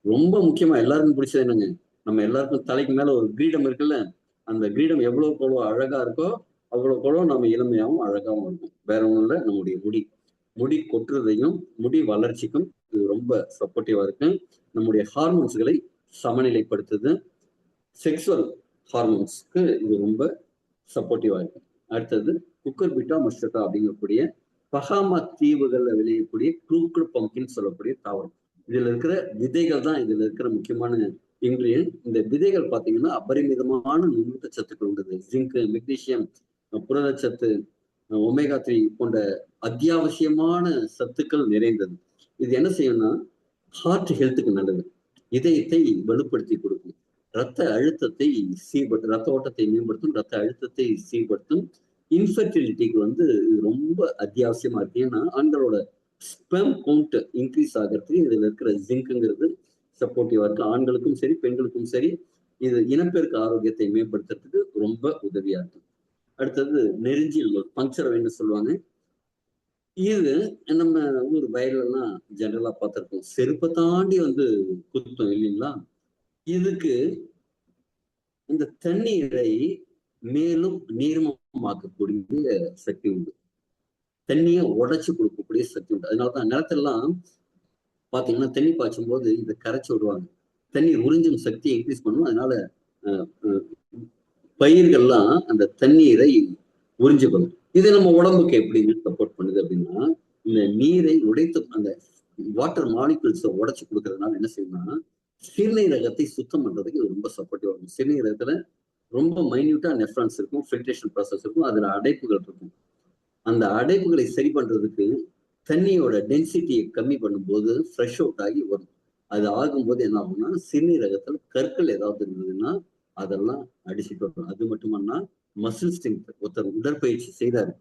ரொம்ப முக்கியமா எல்லாருக்கும் பிடிச்சது என்னங்க, நம்ம எல்லாருக்கும் தலைக்கு மேல ஒரு கிரீடம் இருக்குல்ல, அந்த கிரீடம் எவ்வளவு எவ்வளவு அழகா இருக்கோ அவ்வளவு நம்ம இளமையாகவும் அழகாகவும் இருக்கும். வேற ஒண்ணும் இல்லை, நம்முடைய முடி கொட்டுறதையும் முடி வளர்ச்சிக்கும் இது ரொம்ப சப்போர்ட்டிவா இருக்கு. நம்முடைய ஹார்மோன்ஸ்களை சமநிலைப்படுத்துது. செக்ஸுவல் ஹார்மோன்ஸ்க்கு இது ரொம்ப சப்போர்ட்டிவா இருக்கு. அடுத்தது குக்கர் பிட்டா மஸ்டா அப்படிங்கக்கூடிய பஹாமா தீவுகள்ல விளையக்கூடிய க்ரூக்கல் பம்பின்னு சொல்லக்கூடிய தாவரம். இதுல இருக்கிற விதைகள் தான் இதுல இருக்கிற முக்கியமான இன்கிரியன்ட். இந்த விதைகள் பாத்தீங்கன்னா அபரிமிதமான நுண்ணூட்ட சத்துக்கள் உண்டு. ஜிங்க், மெக்னீசியம், புரதச்சத்து, ஒமேகா 3 போன்ற அத்தியாவசியமான சத்துக்கள் நிறைந்தது. இது என்ன செய்யும்னா ஹார்ட் ஹெல்த்துக்கு நல்லது, இதயத்தை வலுப்படுத்தி கொடுக்கும், ரத்த அழுத்தத்தை சீர்படுத்தும், ரத்த ஓட்டத்தை மேம்படுத்தும், ரத்த அழுத்தத்தை சீர்படுத்தும். இன்ஃபர்டிலிட்டிக்கு வந்து ரொம்ப அத்தியாவசியமா இருக்கு. ஏன்னா ஆண்களோட ஸ்பெர்ம் கவுண்ட் இன்க்ரீஸ் ஆகிறதுக்கு இதுல இருக்கிற ஜிங்க்ங்கிறது சப்போர்ட்டிவா இருக்கு. ஆண்களுக்கும் சரி பெண்களுக்கும் சரி இது இனப்பெருக்க ஆரோக்கியத்தை மேம்படுத்துறதுக்கு ரொம்ப உதவியா இருக்கு. அடுத்தது நெருஞ்சில் பங்க்சர் வேன்னு சொல்லுவாங்க. இது நம்ம ஊர் வயல்லாம் ஜெனரலா பார்த்திருக்கோம், செருப்பை தாண்டி வந்து குத்தும் இல்லைங்களா? இதுக்கு இந்த தண்ணீரை மேலும் நீர்மமாக்கக்கூடிய சக்தி உண்டு, தண்ணியை உடைச்சு கொடுக்கக்கூடிய சக்தி உண்டு. அதனாலதான் நிலத்தெல்லாம் பாத்தீங்கன்னா தண்ணி பாய்ச்சும் போது இதை கரைச்சி விடுவாங்க. தண்ணீர் உறிஞ்சும் சக்தியை இன்க்ரீஸ் பண்ணும். அதனால பயிர்கள்லாம் அந்த தண்ணீரை உறிஞ்சுக்கணும். இது நம்ம உடம்புக்கு எப்படின்னு சப்போர்ட் பண்ணுது அப்படின்னா, இந்த நீரை உடைத்து அந்த வாட்டர் மாலிகுல்ஸை உடைச்சு கொடுக்கறதுனால என்ன செய்யணும்னா சிறுநீரகத்தை சுத்தம் பண்றதுக்கு இது ரொம்ப சப்போர்ட்டிவா இருக்கும். சிறுநீரகத்துல ரொம்ப மைன்யூட்டா நெஃப்ரான்ஸ் இருக்கும், ஃபில்ட்ரேஷன் ப்ராசஸ் இருக்கும், அதுல அடைப்புகள் இருக்கும். அந்த அடைப்புகளை சரி பண்றதுக்கு தண்ணியோட டென்சிட்டியை கம்மி பண்ணும்போது ஃப்ரெஷ் அவுட் ஆகி வரும். அது ஆகும்போது என்ன ஆகும்னா, சிறுநீரகத்துல கற்கள் ஏதாவது இருந்ததுன்னா அதெல்லாம் அடிச்சுட்டு வரும். அது மட்டுமன்னா மசில் ஸ்ட்ரென்த், ஒருத்தர் உடற்பயிற்சி செய்தாரு,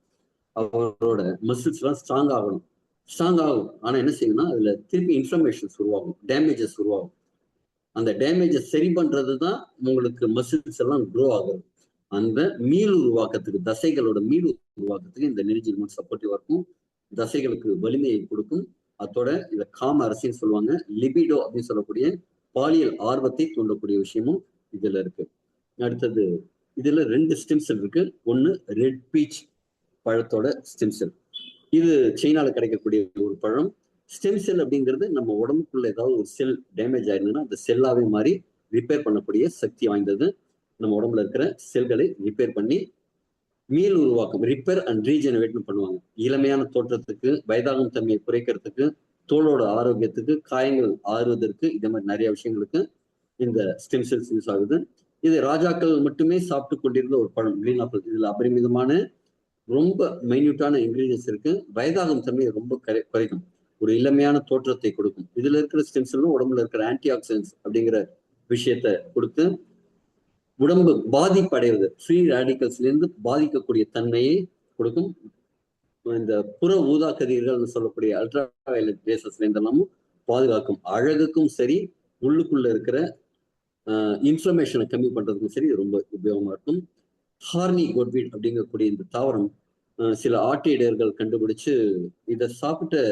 அவரோட மசில்ஸ் எல்லாம் ஸ்ட்ராங் ஆகணும். ஸ்ட்ராங் ஆகும். ஆனா என்ன செய்யணும்னா அதுல திருப்பி இன்ஃப்ளமேஷன்ஸ் உருவாகும், டேமேஜஸ் உருவாகும். அந்த டேமேஜை சரி பண்றதுதான் உங்களுக்கு மசில்ஸ் எல்லாம் க்ரோ ஆகுது. அந்த மீள் உருவாக்கத்துக்கு, தசைகளோட மீள் உருவாக்கத்துக்கு இந்த நெரிஜிமெண்ட் சப்போர்ட்டிவா இருக்கும். தசைகளுக்கு வலிமையை கொடுக்கும். அதோட இதை காம அரசின்னு சொல்லுவாங்க. லிபிடோ அப்படின்னு சொல்லக்கூடிய பாலியல் ஆர்வத்தை தூண்டக்கூடிய விஷயமும் இதுல இருக்கு. அடுத்தது, இதுல 2 ஸ்டெம் செல் இருக்கு. ஒண்ணு ரெட் பீச் பழத்தோட ஸ்டெம் செல். இது சைனால கிடைக்கக்கூடிய ஒரு பழம். ஸ்டெம் செல் அப்படிங்கிறது நம்ம உடம்புக்குள்ள ஏதாவது ஒரு செல் டேமேஜ் ஆயிருந்ததுன்னா அந்த செல்லாவே மாறி ரிப்பேர் பண்ணக்கூடிய சக்தி வாய்ந்தது. நம்ம உடம்புல இருக்கிற செல்களை ரிப்பேர் பண்ணி மீள் உருவாக்கம், ரிப்பேர் அண்ட் ரீஜெனரேட்னு பண்ணுவாங்க. இளமையான தோற்றத்துக்கு, வயதாகும் தன்மையை குறைக்கிறதுக்கு, தோளோட ஆரோக்கியத்துக்கு, காயங்கள் ஆறுவதற்கு, இந்த மாதிரி நிறைய விஷயங்களுக்கு இந்த ஸ்டெம் செல்ஸ் யூஸ் ஆகுது. இது ராஜாக்கள் மட்டுமே சாப்பிட்டு கொண்டிருந்த ஒரு பழம், கிரீன் ஆப்பிள். இதுல அபரிமிதமான ரொம்ப மைன்யூட்டான இன்கிரீடியன்ஸ் இருக்கு. வயதாகும் தன்மையை ரொம்ப குறைக்கும், ஒரு இளமையான தோற்றத்தை கொடுக்கும். இதுல இருக்கிற ஸ்டெம் செல்லும் உடம்புல இருக்கிற ஆன்டி ஆக்சிடென்ட்ஸ் அப்படிங்கிற விஷயத்த கொடுத்து உடம்பு பாதிப்படைவது, ஃப்ரீ ரேடிக்கல்ஸ்ல இருந்து பாதிக்கக்கூடிய தன்மையை கொடுக்கும். இந்த புற ஊதா கதிர்கள் சொல்லக்கூடிய அல்ட்ரா வயலட் ரேசஸ்ல இருந்தெல்லாமும் பாதுகாக்கும். அழகுக்கும் சரி, உள்ளுக்குள்ள இருக்கிற இன்ஃப்ளமேஷனை கம்மி பண்றதுக்கும் சரி ரொம்ப உபயோகமா இருக்கும். ஹார்னி கோட்வீட் அப்படிங்கக்கூடிய இந்த தாவரம் சில ஆட்டிடையர்கள் கண்டுபிடிச்சு இதை சாப்பிட்ட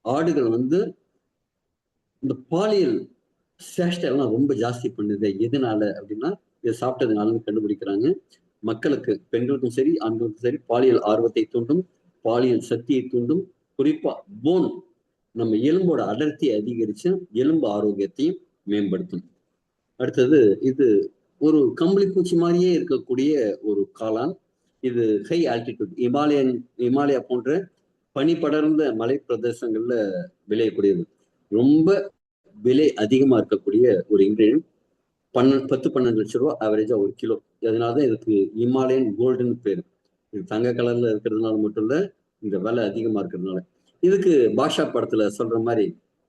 ஆடுகள் வந்து இந்த பாலியல் சேஷ்டை எல்லாம் ரொம்ப ஜாஸ்தி பண்ணுது. எதனால அப்படின்னா இதை சாப்பிட்டதுனாலன்னு கண்டுபிடிக்கிறாங்க. மக்களுக்கு, பெண்களுக்கும் சரி ஆண்களுக்கும் சரி, பாலியல் ஆர்வத்தை தூண்டும், பாலியல் சக்தியை தூண்டும். குறிப்பா போன், நம்ம எலும்போட அடர்த்தியை அதிகரிச்சு எலும்பு ஆரோக்கியத்தையும் மேம்படுத்தும். அடுத்தது, இது ஒரு கம்பளி பூச்சி மாதிரியே இருக்கக்கூடிய ஒரு காளான். இது ஹை ஆல்டிடியூட், இமாலயா போன்ற பனி படர்ந்த மலை பிரதேசங்கள்ல விளையக்கூடியது. ரொம்ப விலை அதிகமா இருக்கக்கூடிய ஒரு இன்கிரீடியன்ட். 10-12 லட்சம் ரூபாய் ஆவரேஜா ஒரு கிலோ. அதனாலதான் இதுக்கு இமாலயன் கோல்டுன்னு பேரு. இது தங்க கலர்ல இருக்கிறதுனால மட்டும் இல்ல, இந்த விலை அதிகமா இருக்கிறதுனால. இதுக்கு பாஷா படத்துல சொல்ற மாதிரி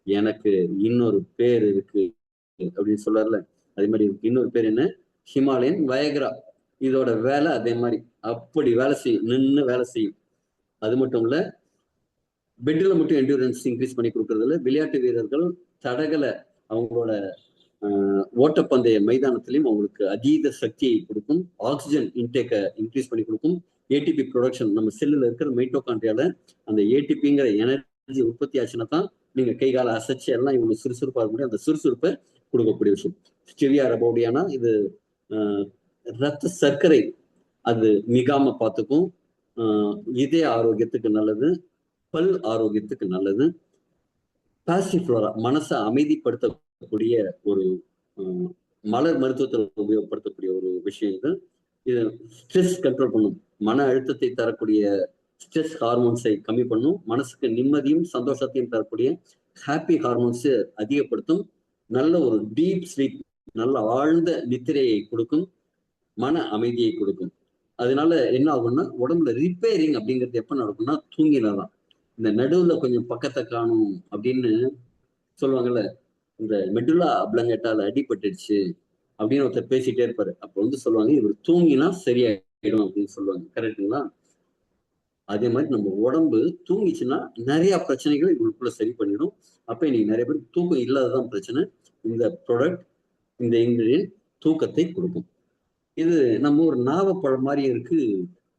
எனக்கு இன்னொரு பேர் இருக்கு அப்படின்னு சொல்றாருல, அதே மாதிரி இன்னொரு பேர் என்ன, ஹிமாலயன் வயக்ரா. இதோட வேலை அதே மாதிரி அப்படி வேலை செய்யும், நின்று வேலை செய்யும். அது மட்டும் இல்ல, பெட்ல மட்டும் என்டூரன்ஸ் இன்க்ரீஸ் பண்ணி கொடுக்கறதுல விளையாட்டு வீரர்கள் தடகள அவங்களோட ஓட்டப்பந்தய மைதானத்திலையும் அவங்களுக்கு அதீத சக்தியை கொடுக்கும். ஆக்சிஜன் இன்டேக்கை இன்க்ரீஸ் பண்ணி கொடுக்கும். ஏடிபி ப்ரொடக்ஷன், நம்ம செல்லுல இருக்கிற மைட்டோகாண்ட்ரியால அந்த ஏடிபிங்கிற எனர்ஜி உற்பத்தி ஆச்சுன்னா தான் நீங்க கை கால அசைச்சு எல்லாம் இவங்களுக்கு சுறுசுறுப்பா இருக்க முடியும். அந்த சுறுசுறுப்பை கொடுக்கக்கூடிய விஷயம். ஸ்டெவியா ரபோடியானா இது ரத்த சர்க்கரை அது மிகாம பார்த்துக்கும். இதய ஆரோக்கியத்துக்கு நல்லது, பல் ஆரோக்கியத்துக்கு நல்லது. பாசிஃப்ளோரா, மனசை அமைதிப்படுத்தக்கூடிய ஒரு மலர் மருத்துவத்தில் உபயோகப்படுத்தக்கூடிய ஒரு விஷயம் இது. இது ஸ்ட்ரெஸ் கண்ட்ரோல் பண்ணும், மன அழுத்தத்தை தரக்கூடிய ஸ்ட்ரெஸ் ஹார்மோன்ஸை கம்மி பண்ணும். மனசுக்கு நிம்மதியும் சந்தோஷத்தையும் தரக்கூடிய ஹாப்பி ஹார்மோன்ஸ் அதிகப்படுத்தும். நல்ல ஒரு டீப் ஸ்லீப், நல்ல ஆழ்ந்த நித்திரையை கொடுக்கும், மன அமைதியை கொடுக்கும். அதனால என்ன ஆகும்னா உடம்புல ரிப்பேரிங் அப்படிங்கிறது எப்ப நடக்கும்னா தூங்கினாதான். இந்த நடுவுல கொஞ்சம் பக்கத்தை காணும் அப்படின்னு சொல்லுவாங்கல்ல, இந்த மெடுலா அப்ளங்கட்டால அடிபட்டுடுச்சு அப்படின்னு ஒருத்தர் பேசிட்டே இருப்பாரு. அப்ப வந்து சொல்லுவாங்க இவர் தூங்கினா சரியாயிடும் அப்படின்னு சொல்லுவாங்க. கரெக்டுங்களா? அதே மாதிரி நம்ம உடம்பு தூங்கிச்சுன்னா நிறைய பிரச்சனைகளை இவங்களுக்குள்ள சரி பண்ணிடும். அப்ப இன்னைக்கு நிறைய பேர் தூக்கம் இல்லாததான் பிரச்சனை. இந்த ப்ராடக்ட், இந்த இன்கிரீடியன்ட் தூக்கத்தை கொடுக்கும். இது நம்ம ஒரு நாவப்பழம் மாதிரி இருக்கு,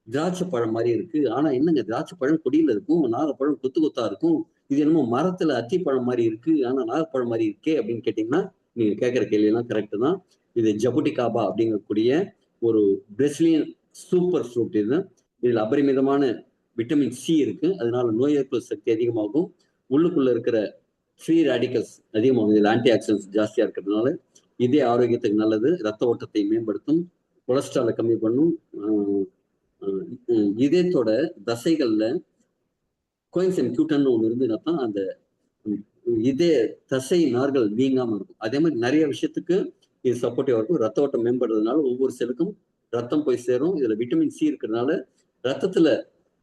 திராட்சை பழம் மாதிரி இருக்கு. ஆனா என்னங்க, திராட்சை பழம் கொடியில இருக்கும், நாகப்பழம் கொத்து கொத்தா இருக்கும். இது என்னமோ மரத்துல அத்திப்பழம் மாதிரி இருக்கு, ஆனா நாகப்பழம் மாதிரி இருக்கே அப்படின்னு கேட்டீங்கன்னா நீங்க கேட்கிற கேள்வி எல்லாம் கரெக்ட் தான். இது ஜபுட்டிகாபா அப்படிங்கக்கூடிய ஒரு பிரசிலியன் சூப்பர் ஃப்ரூட். இது இதுல அபரிமிதமான விட்டமின் சி இருக்கு. அதனால நோய் எதிர்ப்பு சக்தி அதிகமாகும். உள்ளுக்குள்ள இருக்கிற ஃப்ரீ ரேடிக்கல்ஸ் அதிகமாகும். இதுல ஆன்டி ஆக்சிடென்ட்ஸ் ஜாஸ்தியா இருக்கிறதுனால இதய ஆரோக்கியத்துக்கு நல்லது, ரத்த ஓட்டத்தை மேம்படுத்தும், கொலஸ்ட்ராலை கம்மி பண்ணும். இதயத்தோட தசைகள்ல கோயின்சன் கியூட்டன் ஒண்ணு இருந்துன்னா தான் அந்த இதே தசை நார்கள் வீங்காம இருக்கும். அதே மாதிரி நிறைய விஷயத்துக்கு இது சப்போர்ட்டிவா இருக்கும். ரத்த ஓட்டம் மேம்படுறதுனால ஒவ்வொரு செல்லுக்கும் ரத்தம் போய் சேரும். இதுல விட்டமின் சி இருக்கிறதுனால ரத்தத்துல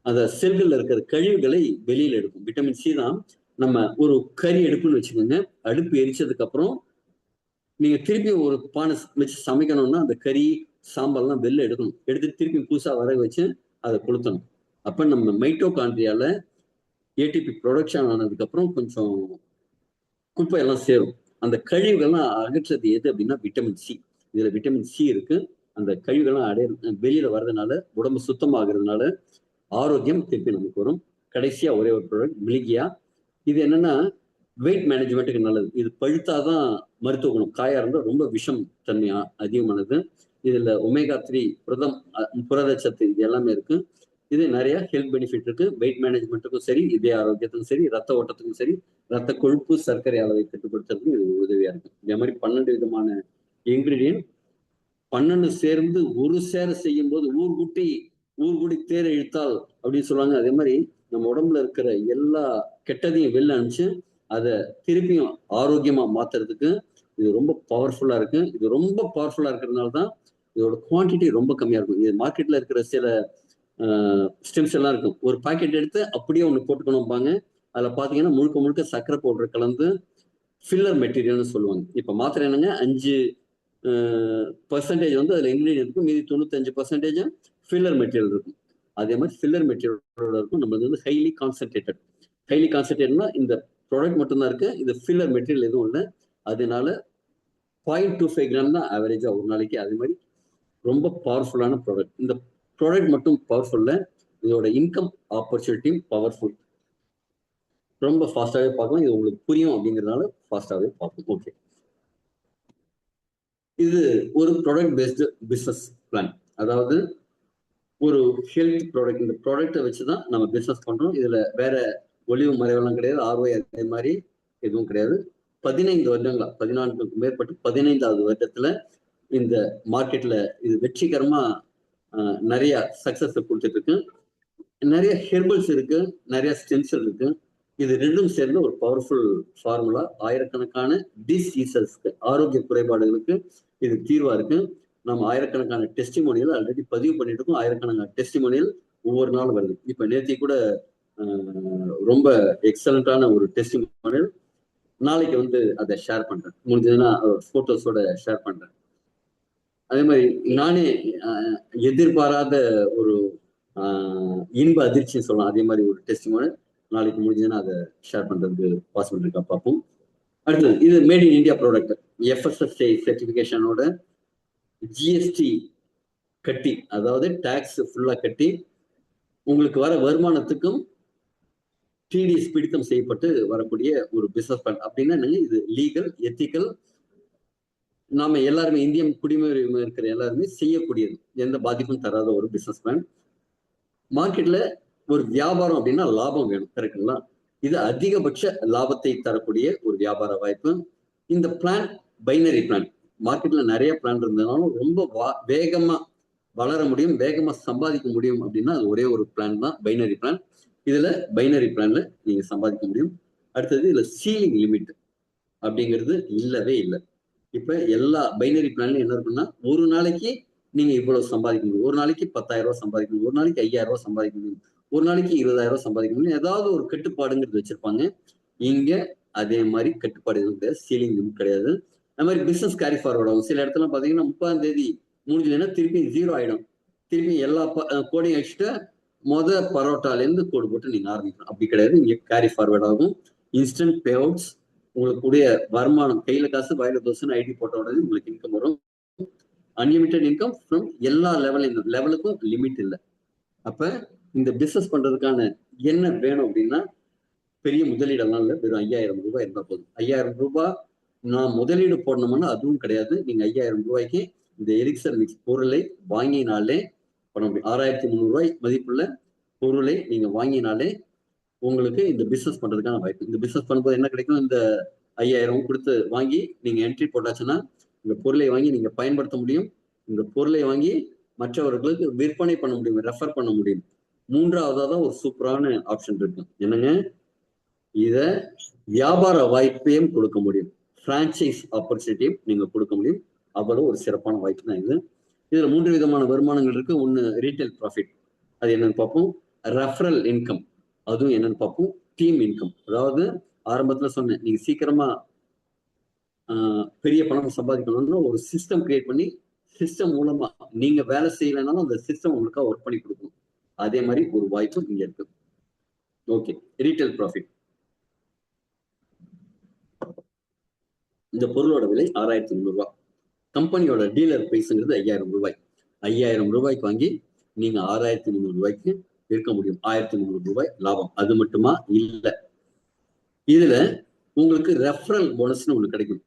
அந்த செல்கள்ல இருக்கிற கழிவுகளை வெளியில எடுக்கும். விட்டமின் சி தான் நம்ம ஒரு கறி எடுப்புன்னு வச்சுக்கோங்க. அடுப்பு எரிச்சதுக்கு அப்புறம் நீங்க திருப்பி ஒரு பானை வச்சு சமைக்கணும்னா அந்த கறி சாம்பார்லாம் வெளில எடுக்கணும். எடுத்து திருப்பி புதுசா வர வச்சு அதை கொளுத்தணும். அப்ப நம்ம மைட்டோகாண்ட்ரியால ஏடிபி ப்ரொடக்ஷன் ஆனதுக்கு அப்புறம் கொஞ்சம் குப்பை எல்லாம் சேரும். அந்த கழிவுகள்லாம் அகற்றது எது அப்படின்னா விட்டமின் சி. இதுல விட்டமின் சி இருக்கு. அந்த கழிவுகள்லாம் வெளியில வர்றதுனால உடம்பு சுத்தமாகிறதுனால ஆரோக்கியம் திருப்பி நமக்கு வரும். கடைசியா ஒரே ஒரு ப்ராடக்ட் மிலிகியா. இது என்னன்னா வெயிட் மேனேஜ்மெண்ட்டுக்கு நல்லது. இது பழுத்தாதான் மருத்துவ குணம். காயா இருந்தால் ரொம்ப விஷம் தன்மை அதிகமானது. இதுல ஒமேகா 3 புரத சத்து இது எல்லாமே இருக்கு. இது நிறைய ஹெல்த் பெனிஃபிட் இருக்கு. வெயிட் மேனேஜ்மெண்ட்டுக்கும் சரி, இதய ஆரோக்கியத்துக்கும் சரி, ரத்த ஓட்டத்துக்கும் சரி, ரத்த கொழுப்பு சர்க்கரை அளவை கட்டுப்படுத்துறதுக்கும் இது உதவியா இருக்கு. இதே மாதிரி 12 விதமான இன்கிரீடியன்ட் 12 சேர்ந்து ஒரு சேர செய்யும் போது ஊர்கூடி தேர் இழுத்தால் அப்படின்னு சொல்லுவாங்க. அதே மாதிரி நம்ம உடம்புல இருக்கிற எல்லா கெட்டதையும் வெளில அனுப்பிச்சு அதை திருப்பியும் ஆரோக்கியமா மாத்துறதுக்கு இது ரொம்ப பவர்ஃபுல்லா இருக்கு. இது ரொம்ப பவர்ஃபுல்லா இருக்கிறதுனால தான் இதோட குவான்டிட்டி ரொம்ப கம்மியா இருக்கும். இது மார்க்கெட்ல இருக்கிற சில ஸ்டெம்ஸ் எல்லாம் இருக்கும். ஒரு பாக்கெட் எடுத்து அப்படியே ஒன்று போட்டுக்கணும்பாங்க. அதுல பாத்தீங்கன்னா முழுக்க முழுக்க சர்க்கரை பவுடர் கலந்து ஃபில்லர் மெட்டீரியல்னு சொல்லுவாங்க. இப்ப மாத்திரை என்னங்க 5% வந்து அதுல இன்கிரீடியன்ட் இருக்கும். மீதி 95% ஃபில்லர் மெட்டீரியல் இருக்கும். அதே மாதிரி ஃபில்லர் மெட்டீரியல் இருக்கும். நம்மளது வந்து ஹைலி கான்சென்ட்ரேட்டட்னா இந்த ப்ராடக்ட் மட்டும்தான் இருக்கு. இது ஃபில்லர் மெட்டீரியல் எதுவும் இல்லை. அதனால 0.25 கிராம் தான் ஆவரேஜா ஒரு நாளைக்கு. அதே மாதிரி ரொம்ப பவர்ஃபுல்லான ப்ராடக்ட். இந்த ப்ராடக்ட் மட்டும் பவர்ஃபுல்ல, இதோட இன்கம் ஆப்பர்ச்சுனிட்டியும் பவர்ஃபுல். ரொம்ப ஃபாஸ்டாவே பார்க்கலாம். இது உங்களுக்கு புரியும் அப்படிங்கிறதுனால ஃபாஸ்டாவே பார்ப்போம். ஓகே, இது ஒரு ப்ராடக்ட் பேஸ்டு பிசினஸ் பிளான். அதாவது ஒரு ஹெல்த் ப்ராடக்ட். இந்த ப்ராடக்டை வச்சுதான் நம்ம பிசினஸ் பண்றோம். இதுல வேற ஒளிவு மறைவெல்லாம் கிடையாது. ஆர்ஓஐ அதே மாதிரி எதுவும் கிடையாது. 15 வருடங்களா 14க்கு மேற்பட்டு 15வது வருடத்துல இந்த மார்க்கெட்ல இது வெற்றிகரமா நிறைய சக்சஸ் கொடுத்துட்டு இருக்கு. நிறைய ஹெர்பல்ஸ் இருக்கு, நிறைய ஸ்டென்சல் இருக்கு. இது ரெண்டும் சேர்ந்த ஒரு பவர்ஃபுல் ஃபார்முலா. ஆயிரக்கணக்கான டிசீசஸ்க்கு, ஆரோக்கிய குறைபாடுகளுக்கு இது தீர்வா இருக்கு. நம்ம ஆயிரக்கணக்கான டெஸ்டிமோனியல் ஆல்ரெடி பதிவு பண்ணிட்டு இருக்கோம். ஆயிரக்கணக்கான டெஸ்டிமோனியல் ஒவ்வொரு நாளும் வருது. இப்ப நேத்தி கூட ரொம்ப எக்ஸலண்டான ஒரு டெஸ்டிமோனியல். நாளைக்கு வந்து அதை ஷேர் பண்றேன். முடிஞ்சதுன்னா போட்டோஸோட ஷேர் பண்றேன். அதே மாதிரி நானே எதிர்பாராத ஒரு இன்ப அதிர்ச்சின்னு சொல்லலாம். அதே மாதிரி ஒரு டெஸ்டிமோனியல் நாளைக்கு முடிஞ்சதுன்னா அதை ஷேர் பண்றதுக்கு பாசிபிள் இருக்கா பார்ப்போம். அடுத்தது இது made in India product. FSSAI சர்டிபிகேஷனோட ஜிஎஸ்டி கட்டி, அதாவது டாக்ஸ் ஃபுல்லா கட்டி உங்களுக்கு வர வருமானத்துக்கும் டிடிஎஸ் பிடித்தம் செய்யப்பட்டு வரக்கூடிய ஒரு பிசினஸ் பிளான். அப்படின்னா இது லீகல், எத்திக்கல், நாம எல்லாருமே இந்தியன் குடியுரிமை இருக்கிற எல்லாருமே செய்யக்கூடியது, எந்த பாதிப்பும் தராத ஒரு பிசினஸ் பிளான். மார்க்கெட்ல ஒரு வியாபாரம் அப்படின்னா லாபம் வேணும், கரெக்டுங்களா? இது அதிகபட்ச லாபத்தை தரக்கூடிய ஒரு வியாபார வாய்ப்பு. இந்த பிளான் பைனரி பிளான். மார்க்கெட்ல நிறைய பிளான் இருந்ததுனாலும் ரொம்ப வேகமா வளர முடியும், வேகமா சம்பாதிக்க முடியும் அப்படின்னா அது ஒரே ஒரு பிளான் தான், பைனரி பிளான். இதுல பைனரி பிளான்ல நீங்க சம்பாதிக்க முடியும். அடுத்தது இதுல சீலிங் லிமிட் அப்படிங்கிறது இல்லவே இல்லை. இப்ப எல்லா பைனரி பிளான்ல என்ன இருக்குன்னா, ஒரு நாளைக்கு நீங்க இவ்வளவு சம்பாதிக்க முடியும், ஒரு நாளைக்கு 10,000 ரூபாய் சம்பாதிக்க முடியும், ஒரு நாளைக்கு 5,000 ரூபாய் சம்பாதிக்க முடியும், ஒரு நாளைக்கு 20,000 ரூபாய் சம்பாதிக்க முடியும். ஏதாவது ஒரு கட்டுப்பாடுங்கிறது வச்சிருப்பாங்க. இங்க அதே மாதிரி கட்டுப்பாடு எதுவும் கிடையாது, சீலிங் லிமிட் கிடையாது. அது மாதிரி பிசினஸ் கேரி ஃபார்வர்ட் ஆகும். சில இடத்துல பாத்தீங்கன்னா 30ஆம் தேதி முடிஞ்சதுன்னா திருப்பி 0 ஆயிடும். திருப்பி எல்லா கோடையும் அடிச்சுட்டு பரோட்டால இருந்து கோடு போட்டு நீங்க ஆரம்பிக்கணும். அப்படி கிடையாது, இங்க கேரி ஃபார்வர்ட் ஆகும். இன்ஸ்டன்ட் பே அவுட்ஸ். உங்களுடைய வருமானம் கையில காசு வாயில தோசுன்னு ஐடி போட்ட உடனே உங்களுக்கு இன்கம் வரும். அன்லிமிட்டெட் இன்கம் ஃப்ரம் எல்லா லெவலுக்கும் லிமிட் இல்லை. அப்ப இந்த பிசினஸ் பண்றதுக்கான என்ன வேணும் அப்படின்னா, பெரிய முதலீடெல்லாம் இல்லை, வெறும் 5,000 ரூபாய் இருந்தா போதும். 5,000 ரூபாய் நான் முதலீடு போடணும்னா அதுவும் கிடையாது. நீங்க 5,000 ரூபாய்க்கு இந்த எலிக்சர் மிக்ஸ் பொருளை வாங்கினாலே பண்ண முடியும். 6,300 ரூபாய் மதிப்புள்ள பொருளை நீங்க வாங்கினாலே உங்களுக்கு இந்த பிசினஸ் பண்றதுக்கான வாய்ப்பு. இந்த பிசினஸ் பண்ணும்போது என்ன கிடைக்கும், இந்த 5,000 கொடுத்து வாங்கி நீங்க என்ட்ரி போட்டாச்சுன்னா இந்த பொருளை வாங்கி நீங்க பயன்படுத்த முடியும். இந்த பொருளை வாங்கி மற்றவர்களுக்கு விற்பனை பண்ண முடியும், ரெஃபர் பண்ண முடியும். மூன்றாவதா தான் ஒரு சூப்பரான ஆப்ஷன் இருக்கு. என்னங்க, இத வியாபார வாய்ப்பையும் கொடுக்க முடியும், பிரான்சைஸ் ஆப்பர்ச்சுனிட்டியும் நீங்க கொடுக்க முடியும். அவ்வளவு ஒரு சிறப்பான வாய்ப்பு தான் இது. இதுல 3 விதமான வருமானங்கள் இருக்கு. ஒன்னு ரீட்டைல் ப்ராஃபிட், அது என்னன்னு பார்ப்போம். ரெஃபரல் இன்கம், அதுவும் என்னன்னு பார்ப்போம். டீம் இன்கம், அதாவது ஆரம்பத்துல சொன்னேன், நீங்க சீக்கிரமா பெரிய பணம் சம்பாதிக்கணும்னா ஒரு சிஸ்டம் கிரியேட் பண்ணி சிஸ்டம் மூலமா நீங்க வேலை செய்யலைனாலும் அந்த சிஸ்டம் உங்களுக்கு ஒர்க் பண்ணி கொடுக்கணும். அதே மாதிரி ஒரு வாய்ப்பு இங்க இருக்கு. Okay, retail profit. இந்த பொருளோட விலை 6,300 ரூபாய். கம்பெனியோட டீலர் பிரைஸ்ங்கிறது 5,000 ரூபாய். 5,000 ரூபாய்க்கு வாங்கி நீங்க 6,300 ரூபாய்க்கு விற்க முடியும். 1,300 ரூபாய் லாபம். அது மட்டுமா இல்ல, இதுல உங்களுக்கு ரெஃபரல் போனஸ்னு ஒண்ணு கிடைக்கும்.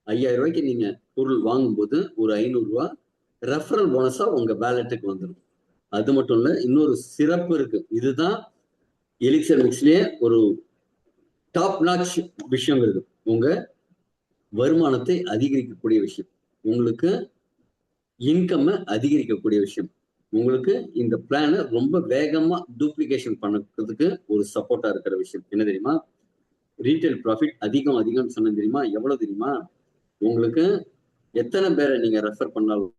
5,000 ரூபாய்க்கு நீங்க பொருள் வாங்கும்போது ஒரு 500 ரூபாய் ரெஃபரல் போனஸா உங்க வேலெட்டுக்கு வந்துடும். அது மட்டும் இல்ல, இன்னொரு சிறப்பு இருக்கு. இதுதான் எலிக்சர் மிக்ஸ்லயே ஒரு டாப் நாட்ச் விஷயம் இருக்கு. உங்க வருமானத்தை அதிகரிக்கக்கூடிய விஷயம், உங்களுக்கு இன்கம் அதிகரிக்கக்கூடிய விஷயம், உங்களுக்கு இந்த பிளானை ரொம்ப வேகமா டூப்ளிகேஷன் பண்ணுறதுக்கு ஒரு சப்போர்ட்டா இருக்கிற விஷயம் என்ன தெரியுமா? ரீட்டைல் ப்ராஃபிட் அதிகம் அதிகம் சொன்ன தெரியுமா? எவ்வளவு தெரியுமா? உங்களுக்கு எத்தனை பேரை நீங்க ரெஃபர் பண்ணாலும்,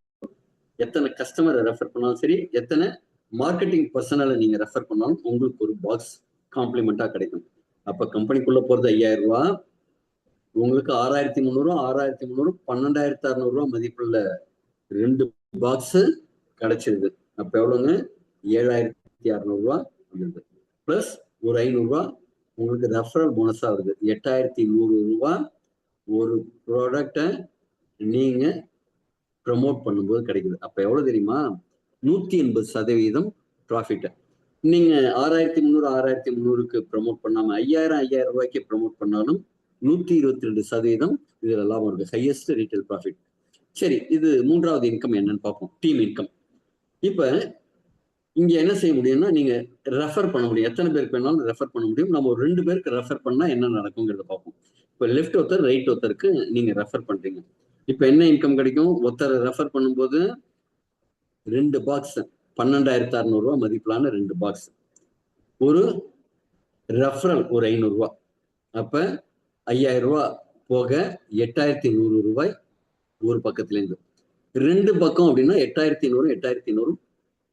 எத்தனை கஸ்டமரை ரெஃபர் பண்ணாலும் சரி, எத்தனை மார்க்கெட்டிங் பர்சனலை நீங்க ரெஃபர் பண்ணாலும் உங்களுக்கு ஒரு பாக்ஸ் காம்ப்ளிமெண்டா கிடைக்கும். அப்ப கம்பெனிக்குள்ள போறது 5,000 ரூபாய், உங்களுக்கு 6,300, 6,300, 12,600 ரூபாய் மதிப்புள்ள 2 பாக்ஸ் கிடைச்சிருது. அப்ப எவ்வளவுங்க? 7,600 ரூபாய் வருது. பிளஸ் ஒரு 500 ரூபாய் உங்களுக்கு ரெஃபரல் போனஸா வருது. 8,100 ரூபாய் ஒரு ப்ராடக்டை நீங்க ப்ரமோட் பண்ணும்போது கிடைக்குது. அப்ப எவ்வளவு தெரியுமா? 180% ப்ராஃபிட். நீங்க 6,300 6,300க்கு ப்ரமோட் பண்ணாம 5,000 ரூபாய்க்கு ப்ரமோட் பண்ணாலும் 122% இதுல லாபம் இருக்கு. Highest retail profit. சரி, இது மூன்றாவது இன்கம் என்னன்னு பார்ப்போம், டீம் இன்கம். இப்ப இங்க என்ன செய்ய முடியும்னா, நீங்க ரெஃபர் பண்ண முடியும். எத்தனை பேருக்கு வேணாலும் ரெஃபர் பண்ண முடியும். நம்ம ஒரு 2 பேருக்கு ரெஃபர் பண்ணா என்ன நடக்குங்கிறத பார்ப்போம். இப்ப லெஃப்ட் ஒருத்தர், ரைட் ஒருத்தருக்கு நீங்க ரெஃபர் பண்றீங்க. இப்ப என்ன இன்கம் கிடைக்கும்? ஒருத்தர் ரெஃபர் பண்ணும்போது 2 பாக்ஸ் 12,600 ரூபாய் மதிப்பிலான 2 பாக்ஸ், ஒரு ரெஃபரல் ஒரு 500 ரூபாய். அப்ப 5,000 ரூபாய் போக 8,100 ரூபாய் ஒரு பக்கத்துல இருந்து. 2 பக்கம் அப்படின்னா 8,100 8,100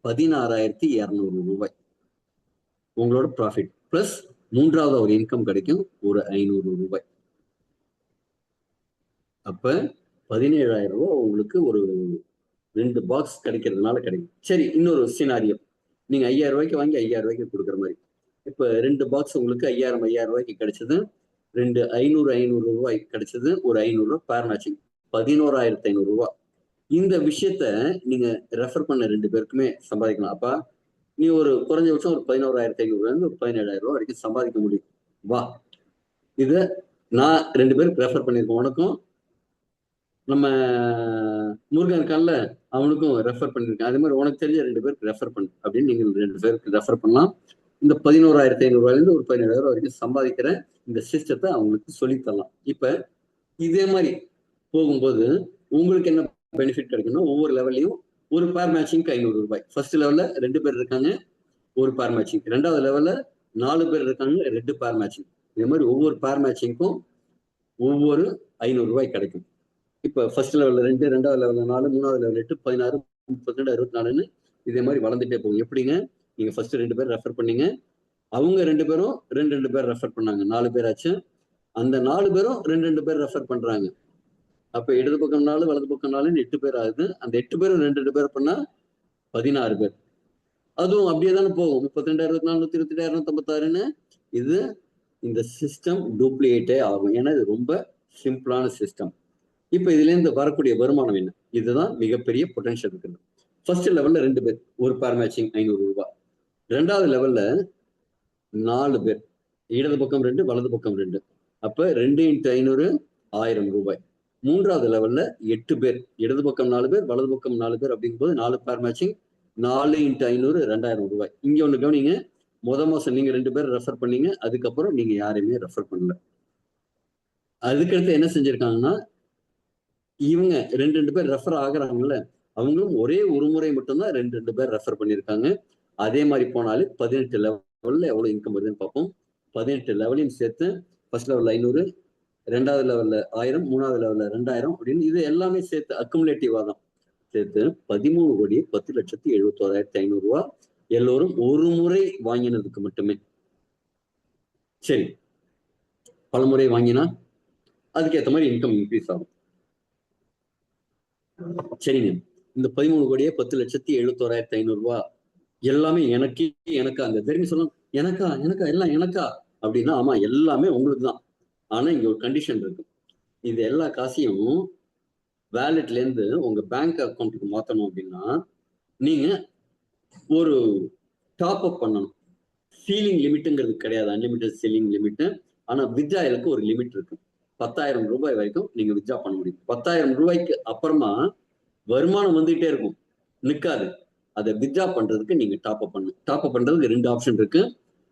16,200 ரூபாய் உங்களோட ப்ராஃபிட். பிளஸ் மூன்றாவது ஒரு இன்கம் கிடைக்கும், ஒரு 500 ரூபாய். அப்ப 17,000 ரூபாய் உங்களுக்கு ஒரு 2 பாக்ஸ் கிடைக்கிறதுனால கிடைக்கும். சரி, இன்னொரு சினாரியோ, நீங்க 5,000 ரூபாய்க்கு வாங்கி 5,000 ரூபாய்க்கு கொடுக்குற மாதிரி. இப்ப 2 பாக்ஸ் உங்களுக்கு 5,000 ரூபாய்க்கு கிடைச்சது, 2 500 ரூபாய் கிடைச்சது, ஒரு 500 ரூபாய் பேர் மேட்சிங், 11,500 ரூபாய். இந்த விஷயத்த நீங்க ரெஃபர் பண்ண 2 பேருக்குமே சம்பாதிக்கலாம். அப்ப நீ ஒரு குறைஞ்சபட்சம் ஒரு 11,500 இருந்து ஒரு 17,000 ரூபாய் வரைக்கும் சம்பாதிக்க முடியும். வா, இத நான் 2 பேருக்கு ரெஃபர் பண்ணியிருக்கேன். உனக்கும் நம்ம முருகன் இருக்கான்ல, அவனுக்கும் ரெஃபர் பண்ணிருக்கேன். அதே மாதிரி உனக்கு தெரிஞ்ச 2 பேருக்கு ரெஃபர் பண்ணு அப்படின்னு நீங்க 2 பேருக்கு ரெஃபர் பண்ணலாம். இந்த 11,500 ரூபாயிலிருந்து ஒரு 17,000 வரைக்கும் சம்பாதிக்கிற இந்த சிஸ்டத்தை அவங்களுக்கு சொல்லித்தரலாம். இப்ப இதே மாதிரி போகும்போது உங்களுக்கு என்ன பெனிஃபிட் கிடைக்கும்னா, ஒவ்வொரு லெவல்லையும் ஒரு பேர் மேட்சிங்க்கு 500 ரூபாய். ஃபர்ஸ்ட் லெவல்ல 2 பேர் இருக்காங்க, ஒரு பேர் மேட்சிங். 2வது லெவல்ல 4 பேர் இருக்காங்க, 2 பேர் மேட்சிங். இதே மாதிரி ஒவ்வொரு பேர் மேட்சிங்க்கும் ஒவ்வொரு 500 ரூபாய் கிடைக்கும். இப்ப ஃபர்ஸ்ட் லெவல்ல 2, 2வது லெவல்ல 4, 3வது லெவல் 8, 16, 32, 64ன்னு இதே மாதிரி வளர்ந்துட்டே போகும். எப்படிங்க? நீங்க ஃபர்ஸ்ட் 2 பேர் ரெஃபர் பண்ணீங்க, அவங்க 2 பேரும் 2 பேர் ரெஃபர் பண்ணாங்க, 4 பேர் ஆச்சு. அந்த 4 பேரும் 2 பேர் ரெஃபர் பண்றாங்க. அப்ப இடது பக்கம் 4, வலது பக்கம் 4ன்னு 8 பேர் ஆகுது. அந்த 8 பேரும் 2 பேர் பண்ணா 16 பேர். அதுவும் அப்படியே தானே போகும். 32, 64, 128, 256ன்னு இது இந்த சிஸ்டம் டூப்ளிகேட்டே ஆகும். ஏன்னா இது ரொம்ப சிம்பிளான சிஸ்டம். இப்ப இதுல இருந்து வரக்கூடிய வருமானம் என்ன? இதுதான் மிகப்பெரிய பொட்டன்ஷியல் இருக்குது. ஃபர்ஸ்ட் லெவல்ல 2 பேர், ஒரு பேர் மேட்சிங் 500 ரூபாய். 2வது லெவல்ல 4 பேர், இடது பக்கம் 2, வலது பக்கம் 2. அப்ப 2 × 500 1000 ரூபாய். 3வது லெவல்ல 8 பேர், இடது பக்கம் 4 பேர், வலது பக்கம் 4 பேர். அப்படிங்கும்போது 4 பேர் மேட்சிங், 4 × 500 2,000 ரூபாய். இங்க ஒண்ணு கவனிங்க, மாசம் நீங்க 2 பேர் ரெஃபர் பண்ணீங்க, அதுக்கப்புறம் நீங்க யாரையுமே ரெஃபர் பண்ணல. அதுக்கடுத்து என்ன செஞ்சிருக்காங்கன்னா, இவங்க 2 பேர் ரெஃபர் ஆகுறாங்கல்ல, அவங்களும் ஒரே ஒரு முறை மட்டும்தான் 2 பேர் ரெஃபர் பண்ணியிருக்காங்க. அதே மாதிரி போனாலே 18 லெவல்ல எவ்வளவு இன்கம் வருதுன்னு பார்ப்போம். 18 லெவலையும் சேர்த்து ஃபர்ஸ்ட் லெவலில் 500, 2வது லெவலில் 1000, 3வது லெவலில் 2000 அப்படின்னு இது எல்லாமே சேர்த்து அக்குமுலேட்டிவா தான் சேர்த்து 13,10,71,500 ரூபாய் எல்லோரும் ஒரு முறை வாங்கினதுக்கு மட்டுமே. சரி, பல முறை வாங்கினா அதுக்கேற்ற மாதிரி இன்கம் இன்க்ரீஸ் ஆகும். சரிங்க, இந்த 13,10,71,500 ரூபாய் எல்லாமே எனக்கு அந்த தெரிஞ்சு சொல்லணும், எனக்கா எல்லாம் எனக்கா அப்படின்னா, ஆமா எல்லாமே உங்களுக்கு தான். ஆனா இங்க ஒரு கண்டிஷன் இருக்கு. இது எல்லா காசையும் வேலெட்ல இருந்து உங்க பேங்க் அக்கௌண்ட்டுக்கு மாத்தணும் அப்படின்னா நீங்க ஒரு டாப் அப் பண்ணணும். சீலிங் லிமிட்டுங்கிறது கிடையாது, அன்லிமிட்டட் சீலிங் லிமிட். ஆனா வித்ட்ராயலுக்கு ஒரு லிமிட் இருக்கு. 10,000 ரூபாய் வரைக்கும் நீங்க வித்ட்ரா பண்ண முடியும். 10,000 ரூபாய்க்கு அப்புறமா வருமானம் வந்துகிட்டே இருக்கும், நிற்காது. அதை வித்ட்ரா பண்றதுக்கு நீங்க டாப் அப் பண்ணணும். டாப் அப் பண்றதுக்கு 2 ஆப்ஷன் இருக்கு.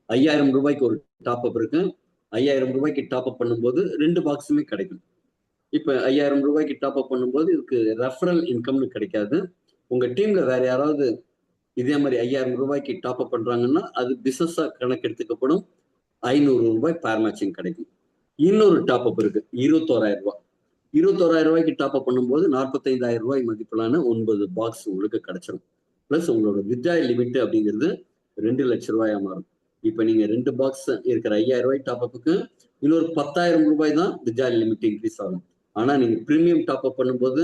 5,000 ரூபாய்க்கு ஒரு டாப் அப் இருக்கு. 5,000 ரூபாய்க்கு டாப் அப் பண்ணும்போது 2 பாக்ஸுமே கிடைக்கும். இப்ப 5,000 ரூபாய்க்கு டாப் அப் பண்ணும்போது இதுக்கு ரெஃபரல் இன்கம்னு கிடைக்காது. உங்க டீம்ல வேற யாராவது இதே மாதிரி 5,000 ரூபாய்க்கு டாப் அப் பண்றாங்கன்னா அது பிசினஸா கணக்கெடுத்துக்கப்படும். 500 ரூபாய் பேர் மேட்சிங் கிடைக்கும். இன்னொரு டாப் அப் இருக்கு, 21,000 ரூபாய். 21,000 ரூபாய்க்கு டாப் அப் பண்ணும்போது 45,000 ரூபாய் மதிப்பிலான 9 பாக்ஸ் உங்களுக்கு கிடைச்சிடும். பிளஸ் உங்களோட வித்ட்ராயல் லிமிட் அப்படிங்கிறது 2 லட்சம் ரூபாயா மாறும். இப்ப நீங்க 2 பாக்ஸ் இருக்கிற 5,000 ரூபாய் டாப் அப்புக்கு இன்னொரு 10,000 ரூபாய் தான் வித்ட்ராயல் லிமிட் இன்க்ரீஸ் ஆகும். ஆனா நீங்க பிரீமியம் டாப் அப் பண்ணும்போது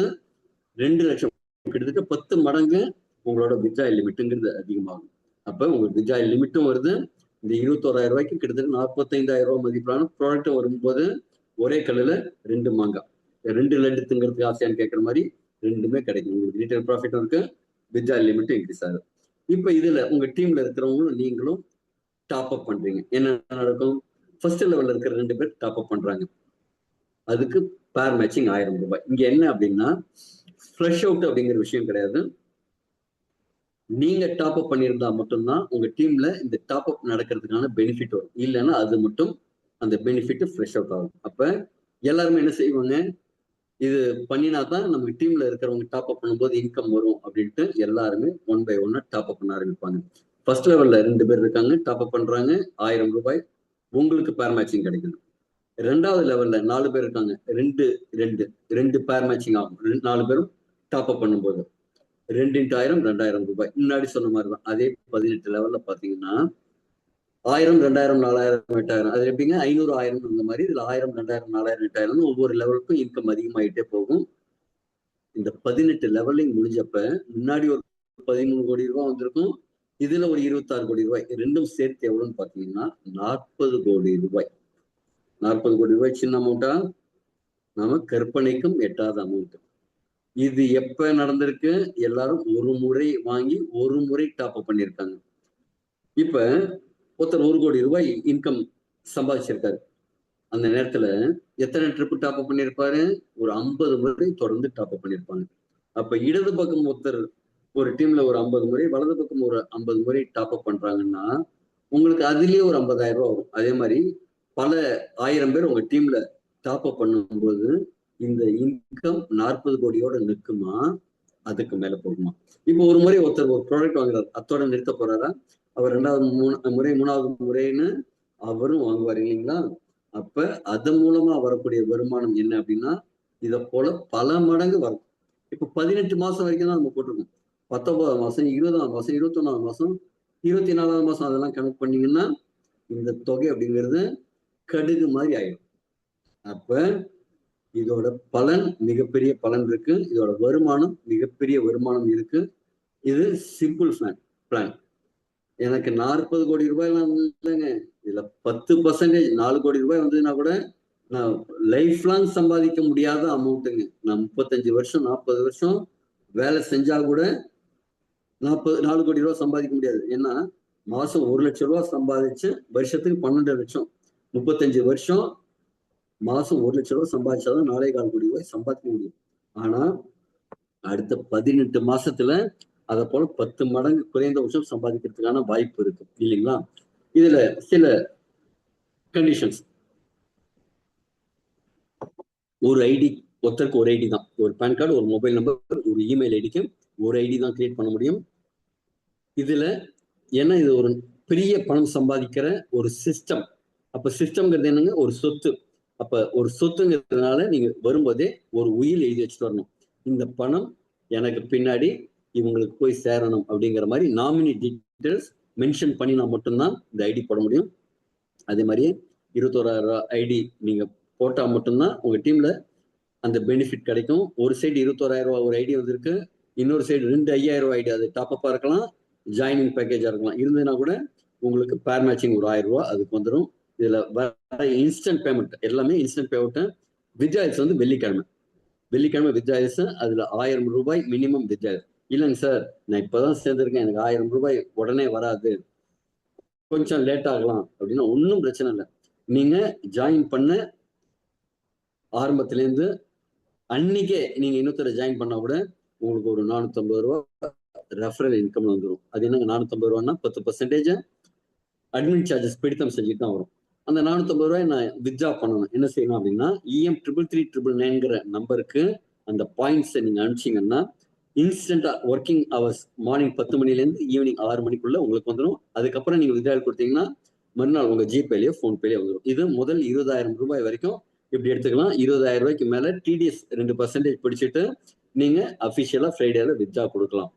2 லட்சம், கிட்டத்தட்ட 10 மடங்கு உங்களோட வித்ட்ராயல் லிமிட்டுங்கிறது அதிகமாகும். அப்ப உங்களுக்கு வித்ட்ராயல் லிமிட்டும் வருது. இந்த 21,000 ரூபாய்க்கு கிட்டத்தட்ட 45,000 ரூபாய் மதிப்பிலான ப்ராடக்ட் வரும்போது ஒரே கல்லுல 2 மாங்காய், 2 லட்டு திங்கிறதுக்கு ஆசையான்னு கேட்கற மாதிரி 2மே கிடைக்கும். உங்களுக்கு ரீட்டைல் ப்ராஃபிட்டும் இருக்கு, வித்ட்ராயல் லிமிட்டும் இன்க்ரீஸ் ஆகுது. இப்ப இதுல உங்க டீம்ல இருக்கிறவங்களும் நீங்களும் டாப் அப் பண்றீங்க. என்ன நடக்கும்? ஃபர்ஸ்ட் லெவல்ல இருக்கிற 2 பேர் டாப் அப் பண்றாங்க. அதுக்கு பேர் மேட்சிங் 1000 ரூபாய். இங்க என்ன அப்படின்னா ஃப்ரெஷ் அவுட் அப்படிங்கிற விஷயம் கிடையாது. நீங்க டாப் அப் பண்ணியிருந்தா மட்டும்தான் உங்க டீம்ல இந்த டாப் அப் நடக்கிறதுக்கான பெனிஃபிட் வரும். இல்லைன்னா அது மட்டும் அந்த பெனிஃபிட் ஃப்ரெஷ் அவுட் ஆகும். அப்ப எல்லாருமே என்ன செய்வாங்க, இது பண்ணினா தான் நம்ம டீம்ல இருக்கிறவங்க டாப் அப் பண்ணும்போது இன்கம் வரும் அப்படின்ட்டு எல்லாருமே 1 by 1 டாப் அப் பண்ண ஆரம்பிப்பாங்க. ஃபர்ஸ்ட் லெவல்ல 2 பேர் இருக்காங்க, டாப் அப் பண்றாங்க, 1000 ரூபாய் உங்களுக்கு பேர் மேட்சிங் கிடைக்குது. 2வது லெவல்ல 4 பேர் இருக்காங்க, 2 பேர் மேட்சிங் ஆகும். 4 பேரும் டாப் அப் பண்ணும்போது 2 x 1000 2,000 ரூபாய். முன்னாடி சொன்ன மாதிரிதான். அதே 18 லெவல்ல பாத்தீங்கன்னா 1000, 2,000, 4,000, 8,000 அது எப்படிங்க 500, 1000 இந்த மாதிரி இதுல 1000, 2,000, 4,000, 8,000 ஒவ்வொரு லெவலுக்கும் இன்கம் அதிகமாயிட்டே போகும். இந்த 18 லெவலிங் முடிஞ்சப்ப முன்னாடி ஒரு 13 கோடி ரூபாய் வந்திருக்கும், இதுல ஒரு 26 கோடி ரூபாய், ரெண்டும் சேர்த்து எவ்வளவுன்னு பாத்தீங்கன்னா 40 கோடி ரூபாய். 40 கோடி ரூபாய் சின்ன அமௌண்டா? நாம கற்பனைக்கும் எட்டாத அமௌண்ட். இது எப்ப நடந்திருக்கு? எல்லாரும் ஒரு முறை வாங்கி ஒரு முறை டாப் அப் பண்ணியிருக்காங்க. இப்ப ஒருத்தர் 1 கோடி ரூபாய் இன்கம் சம்பாதிச்சிருக்காரு. அந்த நேரத்துல எத்தனை ட்ரிப் டாப் அப் பண்ணியிருப்பாரு? ஒரு 50 முறை தொடர்ந்து டாப் அப் பண்ணியிருப்பாங்க. அப்ப இடது பக்கம் ஒருத்தர் ஒரு டீம்ல ஒரு 50 முறை, வலது பக்கம் ஒரு 50 முறை டாப் அப் பண்றாங்கன்னா உங்களுக்கு அதுலயே ஒரு 50,000 ரூபாய் வரும். அதே மாதிரி பல 1000 பேர் உங்க டீம்ல டாப் அப் பண்ணும்போது இந்த இன்கம் 40 கோடியோட நிற்குமா, அதுக்கு மேல போகுமா? இப்போ ஒரு முறை ஒருத்தர் ஒரு ப்ராடக்ட் வாங்குறாரு, அத்தோட நிறுத்த போறாரா? அவர் 2வது முறை 3வது முறைன்னு அவரும் வாங்குவார் இல்லைங்களா? அப்ப அதன் மூலமா வரக்கூடிய வருமானம் என்ன அப்படின்னா இதை போல பல மடங்கு வரும். இப்ப 18 மாசம் வரைக்கும் தான் நம்ம போட்டிருக்கோம். 19வது மாசம், 20வது மாசம், 21வது மாசம், 24வது மாசம் அதெல்லாம் கணக்கு பண்ணீங்கன்னா இந்த தொகை அப்படிங்கிறது கடுகு மாதிரி ஆயிடும். அப்ப இதோட பலன் மிகப்பெரிய பலன் இருக்கு, இதோட வருமானம் மிகப்பெரிய வருமானம் இருக்கு. இது சிம்பிள் பிளான். எனக்கு 40 கோடி ரூபாய்லாம் இல்லைங்க, இதுல 10% 4 கோடி ரூபாய் வந்ததுன்னா கூட நான் லைஃப் லாங் சம்பாதிக்க முடியாத அமௌண்ட்டுங்க. நான் 35 வருஷம் 40 வருஷம் வேலை செஞ்சா கூட 4 கோடி ரூபாய் சம்பாதிக்க முடியாது. ஏன்னா மாசம் 1 லட்சம் ரூபாய் சம்பாதிச்சு வருஷத்துக்கு 12 லட்சம், 35 வருஷம் மாசம் 1 லட்சம் ரூபாய் சம்பாதிச்சாதான் 4,4 கோடி ரூபாய் சம்பாதிக்க முடியும். ஆனா அடுத்த 18 மாசத்துல அதை போல 10 மடங்கு குறைந்தபட்சம் சம்பாதிக்கிறதுக்கான வாய்ப்பு இருக்கு இல்லைங்களா? இதுல சில கண்டிஷன்ஸ். ஒரு ஐடி, ஒருத்தருக்கு ஒரு ஐடி தான், ஒரு பேன் கார்டு, ஒரு மொபைல் நம்பர், ஒரு இமெயில் ஐடிக்கு ஒரு ஐடி தான் கிரியேட் பண்ண முடியும். இதுல ஏன்னா இது ஒரு பெரிய பணம் சம்பாதிக்கிற ஒரு சிஸ்டம் அப்ப சிஸ்டம்ங்கிறது என்னங்க, ஒரு சொத்து. அப்ப ஒரு சொத்துங்கிறதுனால நீங்க வரும்போதே ஒரு உயில் எழுதி வச்சுட்டு வரணும். இந்த பணம் எனக்கு பின்னாடி இவங்களுக்கு போய் சேரணும் அப்படிங்கிற மாதிரி நாமினி டீட்டெயில்ஸ் மென்ஷன் பண்ணினா மட்டும்தான் இந்த ஐடி போட முடியும். அதே மாதிரி 21,000 ஐடி நீங்க போட்டா மட்டும்தான் உங்க டீம்ல அந்த பெனிஃபிட் கிடைக்கும். ஒரு சைடு 21,000 ஒரு ஐடி வந்திருக்கு, இன்னொரு சைடு 2 5,000 ஐடி, அது டாப்அப்பா இருக்கலாம், ஜாயினிங் பேக்கேஜா இருக்கலாம். இருந்ததுன்னா கூட உங்களுக்கு பேர் மேட்சிங் ஒரு 1000 ரூபாய் அதுக்கு வந்துடும். இதுல வர இன்ஸ்டன்ட் பேமெண்ட் எல்லாமே இன்ஸ்டன்ட் பேமெண்ட். வித்யாயல்ஸ் வந்து வெள்ளிக்கிழமை வித்யாயல்ஸ், அதுல 1000 ரூபாய் மினிமம் வித்யாயல்ஸ். இல்லைங்க சார், நான் இப்பதான் சேர்ந்திருக்கேன், எனக்கு 1000 ரூபாய் உடனே வராது, கொஞ்சம் லேட் ஆகலாம் அப்படின்னா ஒன்றும் பிரச்சனை இல்லை. நீங்க ஜாயின் பண்ண ஆரம்பத்துல இருந்து அன்னைக்கே நீங்க இன்னொருத்தர ஜாயின் பண்ணா கூட உங்களுக்கு ஒரு 450 ரூபா ரெஃபரல் இன்கம் வந்துடும். அது என்னங்க 450 ரூபான்னா 10% அட்மின் சார்ஜஸ் பிடித்தம் செஞ்சுட்டு தான் வரும். அந்த 450 ரூபாய் நான் வித்ட்ரா பண்ணணும். என்ன செய்யணும் அப்படின்னா, EM 33399 நம்பருக்கு அந்த பாயிண்ட்ஸை நீங்க அனுப்பிச்சீங்கன்னா இன்ஸ்டன்டா ஒர்க்கிங் ஹவர்ஸ் மார்னிங் 10 மணிலேருந்து ஈவினிங் 6 மணிக்குள்ள உங்களுக்கு வந்துடும். அதுக்கப்புறம் நீங்க வித்ட்ராயல் கொடுத்தீங்கன்னா மறுநாள் உங்க ஜிபேலயோ ஃபோன்பேலயோ வந்துடும். இது முதல் 20,000 ரூபாய் வரைக்கும் இப்படி எடுத்துக்கலாம். 20,000 ரூபாய்க்கு மேல TDS 2% பிடிச்சிட்டு நீங்க அபிஷியலா ஃப்ரைடேல வித்ட்ரா கொடுக்கலாம்.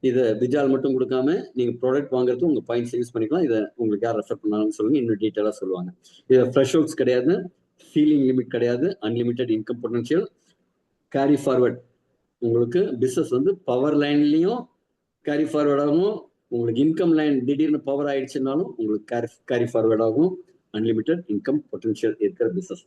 இதை வித்ட்ரால் மட்டும் கொடுக்காம நீங்க ப்ராடக்ட் வாங்குறது உங்க பாயிண்ட்ஸ் யூஸ் பண்ணிக்கலாம். இதை உங்களுக்கு யார் ரெஃபர் பண்ணாலும் சொல்லுங்க, இன்னும் டீட்டெயிலா சொல்லுவாங்க. இது ஃப்ரெஷ் அவுட்ஸ் கிடையாது, சீலிங் லிமிட் கிடையாது, unlimited income potential, carry forward. உங்களுக்கு பிசினஸ் வந்து பவர் லைன்லயும் கேரி ஃபார்வர்ட் ஆகும், உங்களுக்கு இன்கம் லைன் திடீர்னு பவர் ஆயிடுச்சுனாலும் உங்களுக்கு கேரி ஃபார்வர்ட் ஆகும். அன்லிமிட்டெட் இன்கம் பொட்டன்ஷியல் இருக்கிற பிசினஸ்.